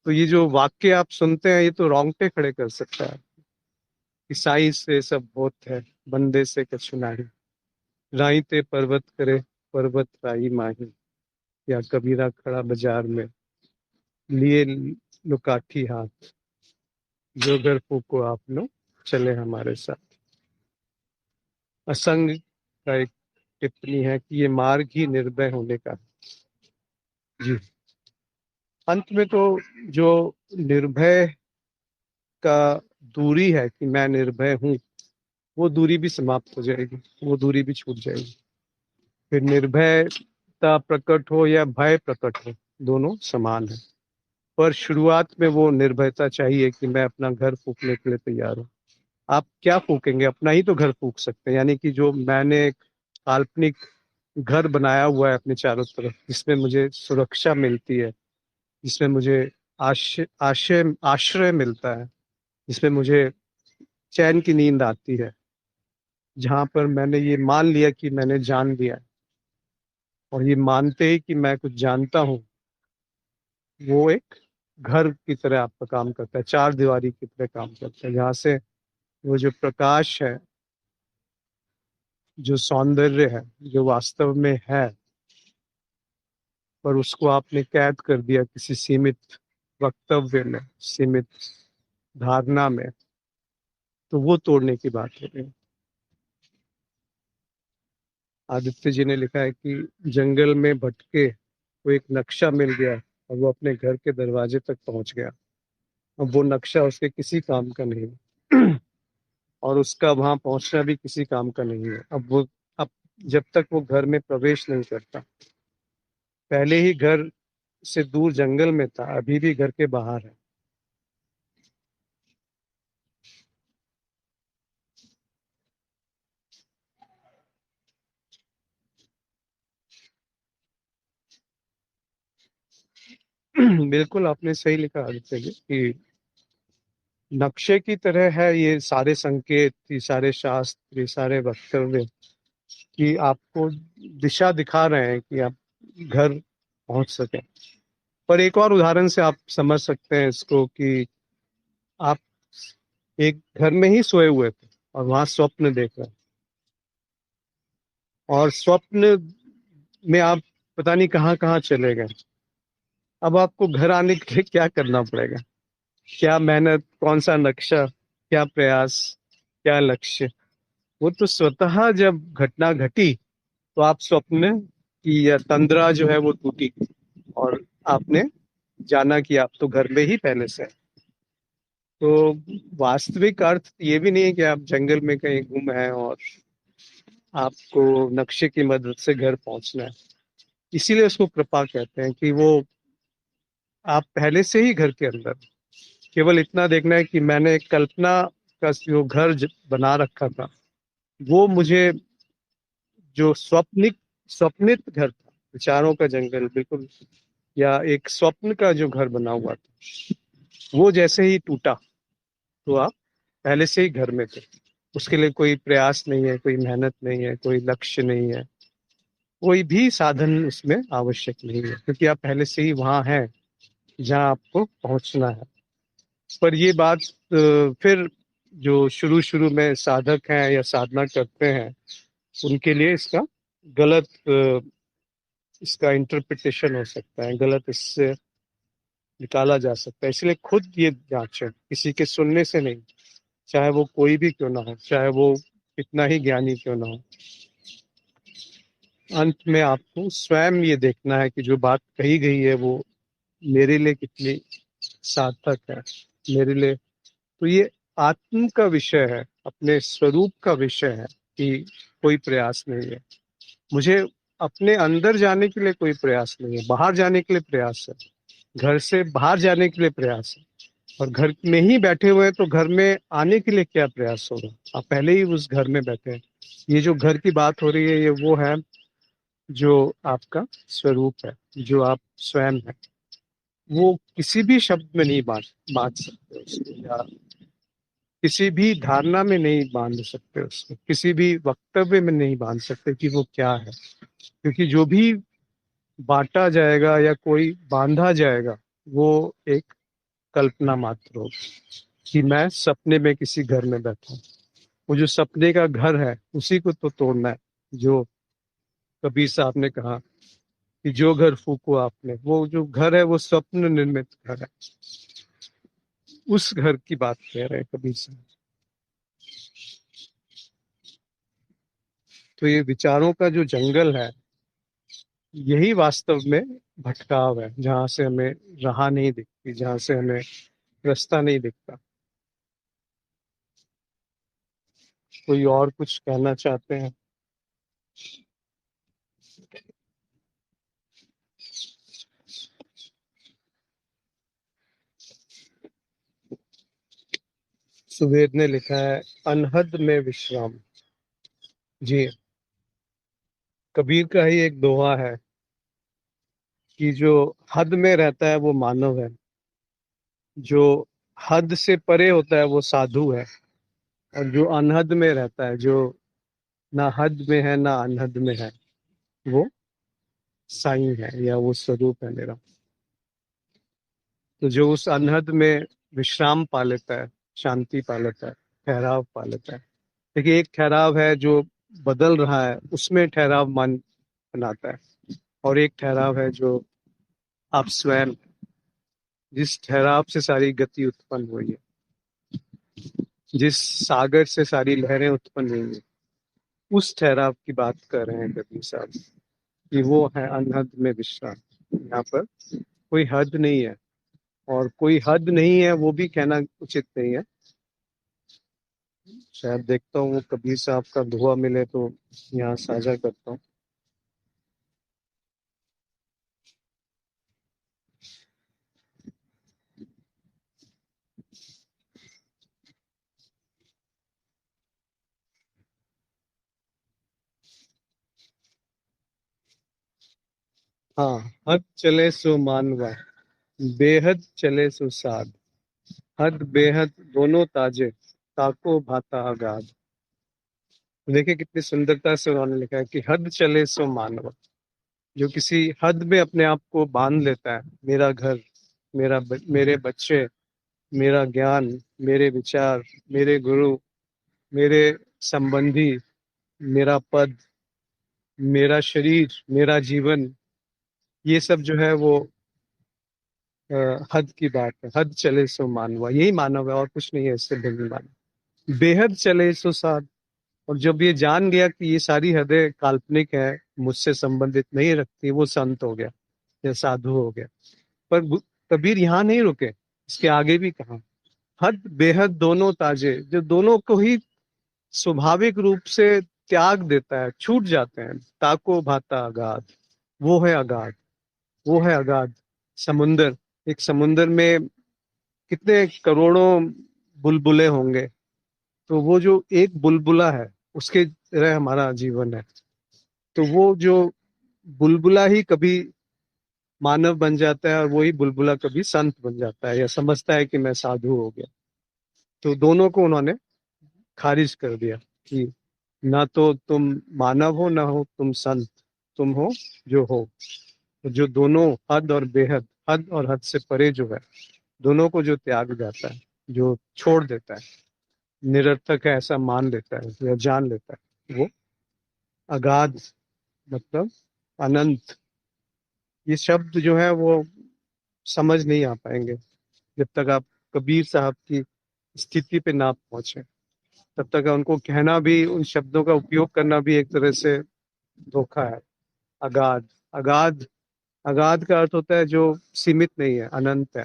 तो ये जो वाक्य आप सुनते हैं ये तो रोंगटे खड़े कर सकता है। ईसाई से सब होत है, बंदे से कछु नाही। राई ते पर्वत करे, पर्वत राई माही, या कबीरा खड़ा बाजार में, लिए लुकाठी हाथ, जो घर फूको आप लोग चले हमारे साथ। असंग का एक टिप्पणी है कि ये मार्ग ही निर्भय होने का है। जी। अंत में तो जो निर्भय का दूरी है कि मैं निर्भय हूं, वो दूरी भी समाप्त हो जाएगी, वो दूरी भी छूट जाएगी। फिर निर्भयता प्रकट हो या भय प्रकट हो, दोनों समान है। पर शुरुआत में वो निर्भयता चाहिए कि मैं अपना घर फूकने के लिए तैयार हूँ। आप क्या फूकेंगे? अपना ही तो घर फूक सकते हैं। यानी कि जो मैंने एक काल्पनिक घर बनाया हुआ है अपने चारों तरफ, जिसमें मुझे सुरक्षा मिलती है, जिसमें मुझे आश्रय मिलता है, जिसमें मुझे चैन की नींद आती है, जहां पर मैंने ये मान लिया कि मैंने जान लिया है, और ये मानते ही कि मैं कुछ जानता हूँ, वो एक घर की तरह आपका काम करता है, चार दीवारी की तरह काम करता है, जहाँ से वो जो प्रकाश है, जो सौंदर्य है, जो वास्तव में है, पर उसको आपने कैद कर दिया किसी सीमित वक्तव्य में, सीमित धारणा में, तो वो तोड़ने की बात हो रही है। आदित्य जी ने लिखा है कि जंगल में भटके वो एक नक्शा मिल गया, और वो अपने घर के दरवाजे तक पहुंच गया। अब वो नक्शा उसके किसी काम का नहीं है, और उसका वहां पहुंचना भी किसी काम का नहीं है। अब जब तक वो घर में प्रवेश नहीं करता, पहले ही घर से दूर जंगल में था, अभी भी घर के बाहर है। बिल्कुल आपने सही लिखा आदित्य जी कि नक्शे की तरह है ये सारे संकेत, ये सारे शास्त्र, ये सारे वक्तव्य, कि आपको दिशा दिखा रहे हैं कि आप घर पहुंच सके। पर एक और उदाहरण से आप समझ सकते हैं इसको कि आप एक घर में ही सोए हुए थे और वहां स्वप्न देख रहे हैं, और स्वप्न में आप पता नहीं कहाँ कहाँ चले गए। अब आपको घर आने के लिए क्या करना पड़ेगा? क्या मेहनत, कौन सा नक्शा, क्या प्रयास, क्या लक्ष्य? वो तो स्वतः जब घटना घटी, तो आप स्वप्न की या तंद्रा जो है वो टूटी, और आपने जाना कि आप तो घर में ही पहले से हैं। तो वास्तविक अर्थ ये भी नहीं है कि आप जंगल में कहीं गुम हैं और आपको नक्शे की मदद से घर पहुंचना है। इसीलिए उसको कृपा कहते हैं कि वो आप पहले से ही घर के अंदर, केवल इतना देखना है कि मैंने एक कल्पना का जो घर बना रखा था, वो मुझे जो स्वप्नित घर था, विचारों का जंगल बिल्कुल, या एक स्वप्न का जो घर बना हुआ था, वो जैसे ही टूटा, तो आप पहले से ही घर में थे। उसके लिए कोई प्रयास नहीं है, कोई मेहनत नहीं है, कोई लक्ष्य नहीं है, कोई भी साधन उसमें आवश्यक नहीं है, क्योंकि आप पहले से ही वहां हैं जहां आपको पहुंचना है। पर ये बात फिर जो शुरू शुरू में साधक हैं या साधना करते हैं, उनके लिए गलत इसका इंटरप्रिटेशन हो सकता है, गलत इससे निकाला जा सकता है। इसलिए खुद ये जांचें, किसी के सुनने से नहीं, चाहे वो कोई भी क्यों ना हो, चाहे वो कितना ही ज्ञानी क्यों ना हो। अंत में आपको स्वयं ये देखना है कि जो बात कही गई है वो मेरे लिए कितनी सार्थक है, मेरे लिए। तो ये आत्म का विषय है, अपने स्वरूप का विषय है, कि कोई प्रयास नहीं है मुझे। अपने अंदर जाने के लिए कोई प्रयास नहीं है, बाहर जाने के लिए प्रयास है, घर से बाहर जाने के लिए प्रयास है। और घर में ही बैठे हुए हैं, तो घर में आने के लिए क्या प्रयास होगा? आप पहले ही उस घर में बैठे हैं। ये जो घर की बात हो रही है, ये वो है जो आपका स्वरूप है, जो आप स्वयं है। वो किसी भी शब्द में नहीं बांध सकते उसको, या किसी भी धारणा में नहीं बांध सकते उसको, किसी भी वक्तव्य में नहीं बांध सकते कि वो क्या है। क्योंकि जो भी बांटा जाएगा या कोई बांधा जाएगा, वो एक कल्पना मात्र होगी, कि मैं सपने में किसी घर में बैठा हूँ। वो जो सपने का घर है, उसी को तो तोड़ना है, जो कबीर साहब ने कहा कि जो घर फूको आपने, वो जो घर है वो स्वप्न निर्मित घर है। उस घर की बात कह रहे हैं कबीर साहब। तो ये विचारों का जो जंगल है, यही वास्तव में भटकाव है, जहां से हमें राह नहीं दिखती, जहां से हमें रास्ता नहीं दिखता। कोई और कुछ कहना चाहते हैं? सुवेद ने लिखा है, अनहद में विश्राम। जी, कबीर का ही एक दोहा है कि जो हद में रहता है वो मानव है, जो हद से परे होता है वो साधु है, और जो अनहद में रहता है, जो ना हद में है ना अनहद में है, वो साईं है, या वो स्वरूप है मेरा। तो जो उस अनहद में विश्राम पा लेता है, शांति पा लेता है, ठहराव पा लेता है। देखिए, एक ठहराव है जो बदल रहा है, उसमें ठहराव मन बनाता है, और एक ठहराव है जो आप स्वयं, जिस ठहराव से सारी गति उत्पन्न हुई है, जिस सागर से सारी लहरें उत्पन्न हुई है, उस ठहराव की बात कर रहे हैं कबीर साहब, कि वो है अनहद में विश्राम। यहाँ पर कोई हद नहीं है, और कोई हद नहीं है वो भी कहना उचित नहीं है। शायद देखता हूँ वो कबीर साहब का दोहा मिले तो यहाँ साझा करता हूँ। हाँ, हद चले सो मानवा, बेहद चले सो साध, हद बेहद दोनों ताजे, ताको भाता अगाध। देखिए कितनी सुंदरता से उन्होंने लिखा है कि हद चले सो मानवा। जो किसी हद में अपने आप को बांध लेता है, मेरा घर, मेरे बच्चे, मेरा ज्ञान, मेरे विचार, मेरे गुरु, मेरे संबंधी, मेरा पद, मेरा शरीर, मेरा जीवन, ये सब जो है वो हद की बात है। हद चले सो मानवा, यही मानव है और कुछ नहीं है इससे भिन्न मानव। बेहद चले सो साध। और जब ये जान गया कि ये सारी हदें काल्पनिक है, मुझसे संबंधित नहीं रखती, वो संत हो गया या साधु हो गया। पर कबीर यहाँ नहीं रुके, इसके आगे भी कहा, हद बेहद दोनों ताजे, जो दोनों को ही स्वाभाविक रूप से त्याग देता है, छूट जाते हैं, ताको भाता अगाध, वो है अगाध, वो है अगाध समुंदर। एक समुंदर में कितने करोड़ों बुलबुले होंगे, तो वो जो एक बुलबुला है, उसके तरह हमारा जीवन है। तो वो जो बुलबुला ही कभी मानव बन जाता है, और वही बुलबुला कभी संत बन जाता है, या समझता है कि मैं साधु हो गया। तो दोनों को उन्होंने खारिज कर दिया कि ना तो तुम मानव हो, ना हो तुम संत, तुम हो जो हो। तो जो दोनों हद और बेहद, हद और हद से परे जो है, दोनों को जो त्याग जाता है, जो छोड़ देता है, निरर्थक है ऐसा मान लेता है या जान लेता है, वो अगाध, मतलब अनंत। ये शब्द जो है वो समझ नहीं आ पाएंगे जब तक आप कबीर साहब की स्थिति पे ना पहुंचे। तब तक उनको कहना भी, उन शब्दों का उपयोग करना भी एक तरह से धोखा है। अगाध, अगाध, अगाध का अर्थ होता है जो सीमित नहीं है, अनंत है।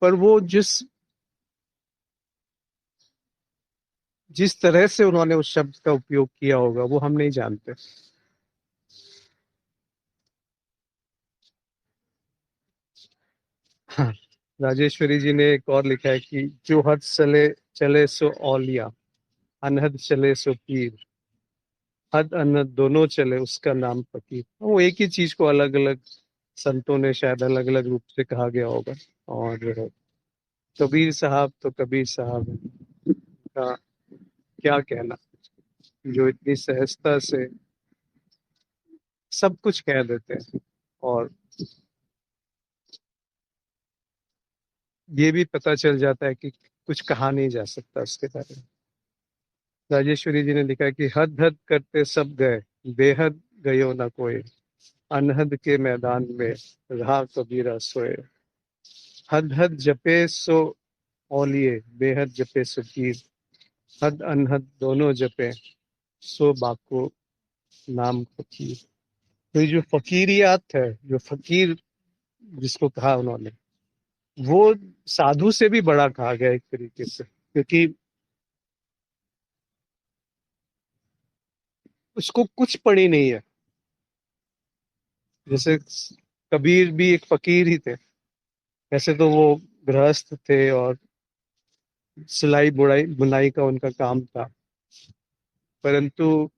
पर वो जिस जिस तरह से उन्होंने उस शब्द का उपयोग किया होगा वो हम नहीं जानते। हाँ, राजेश्वरी जी ने एक और लिखा है कि जो हद चले चले सो औलिया, अनहद चले सो पीर, हद अनहद दोनों चले उसका नाम फकीर। वो एक ही चीज को अलग अलग संतों ने शायद अलग अलग रूप से कहा गया होगा। और कबीर साहब तो कबीर साहब का क्या कहना, जो इतनी सहजता से सब कुछ कह देते हैं, और ये भी पता चल जाता है कि कुछ कहा नहीं जा सकता उसके बारे में। राजेश्वरी जी ने लिखा है कि हद हद करते सब गए, बेहद गयो ना कोई, अनहद के मैदान में रहा कबीरा सोए। हद हद जपे सो औलिए, बेहद जपे सो पीर, हद अनहद दोनों जपे सो बाको नाम फकीर। तो ये जो फकीरियात है, जो फकीर जिसको कहा उन्होंने, वो साधु से भी बड़ा कहा गया एक तरीके से, क्योंकि उसको कुछ पड़ी नहीं है। जैसे कबीर भी एक फकीर ही थे, वैसे तो वो गृहस्थ थे और सिलाई बुनाई बुनाई का उनका काम था, परंतु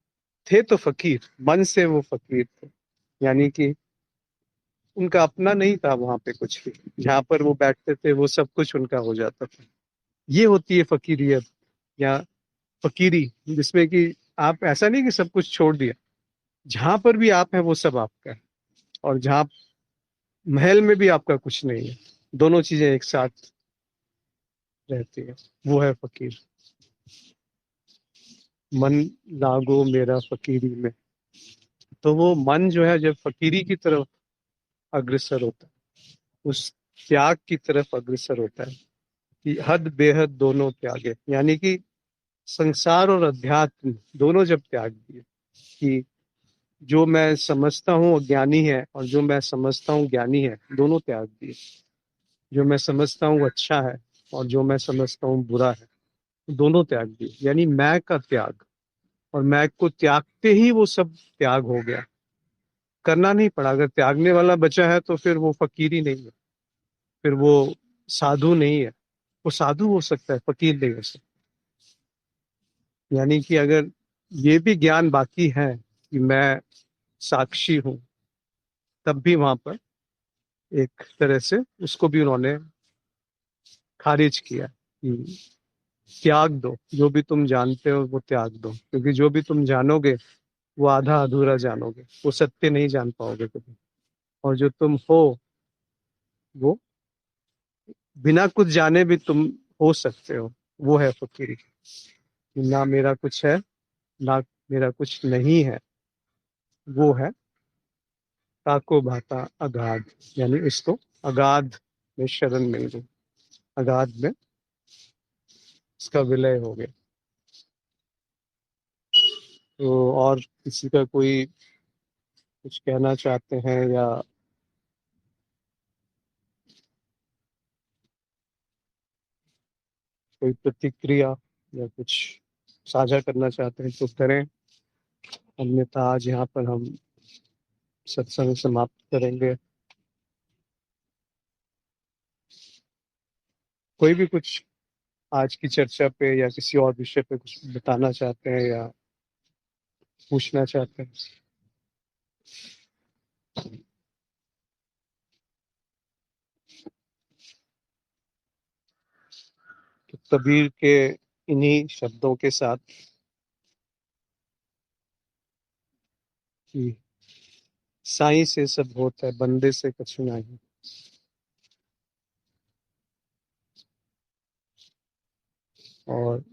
थे तो फकीर, मन से वो फकीर थे। यानी कि उनका अपना नहीं था वहां पे कुछ भी, जहां पर वो बैठते थे वो सब कुछ उनका हो जाता था। ये होती है फकीरियत या फकीरी, जिसमें कि आप ऐसा नहीं कि सब कुछ छोड़ दिया, जहां पर भी आप है वो सब आपका है, और जहां महल में भी आपका कुछ नहीं है, दोनों चीजें एक साथ रहती है, वो है फकीर। मन लागो मेरा फकीरी में। तो वो मन जो है जब फकीरी की तरफ अग्रसर होता है, उस त्याग की तरफ अग्रसर होता है कि हद बेहद दोनों त्यागे, यानी कि संसार और अध्यात्म दोनों जब त्याग दिए, कि जो मैं समझता हूँ अज्ञानी है और जो मैं समझता हूँ ज्ञानी है, दोनों त्याग दिए। जो मैं समझता हूँ अच्छा है और जो मैं समझता हूँ बुरा है, दोनों त्याग दिए, यानी मैं का त्याग। और मैं को त्यागते ही वो सब त्याग हो गया, करना नहीं पड़ा। अगर त्यागने वाला बचा है तो फिर वो फकीरी नहीं है, फिर वो साधु नहीं है। वो साधु हो सकता है, फकीर नहीं हो सकता। यानी कि अगर ये भी ज्ञान बाकी है कि मैं साक्षी हूं, तब भी वहां पर एक तरह से उसको भी उन्होंने खारिज किया कि त्याग दो, जो भी तुम जानते हो वो त्याग दो, क्योंकि जो भी तुम जानोगे वो आधा अधूरा जानोगे, वो सत्य नहीं जान पाओगे कभी। और जो तुम हो वो बिना कुछ जाने भी तुम हो सकते हो, वो है फकीरी। ना मेरा कुछ है, ना मेरा कुछ नहीं है, वो है ताको भाता अगाध। यानी इसको अगाध में शरण मिल गई, अगाध में इसका विलय हो गया। तो और किसी का कोई कुछ कहना चाहते हैं या कोई प्रतिक्रिया या कुछ साझा करना चाहते हैं तो करें, अन्यथा आज यहाँ पर हम सत्संग समाप्त करेंगे। कोई भी कुछ आज की चर्चा पे या किसी और विषय पे कुछ बताना चाहते हैं या पूछना चाहते हैं? तो कबीर के इन्हीं शब्दों के साथ कि साईं से सब होता है, बंदे से कछु नहीं, और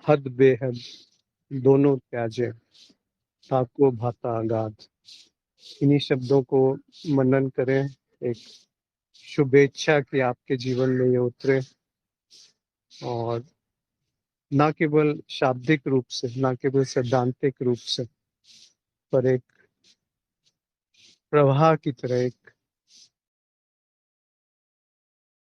हद बेहद दोनों त्याजे, ताको भाता अगाध। इन्हीं शब्दों को मनन करें। एक शुभेच्छा कि आपके जीवन में ये उतरे, और ना केवल शाब्दिक रूप से, ना केवल सैद्धांतिक रूप से, पर एक प्रवाह की तरह, एक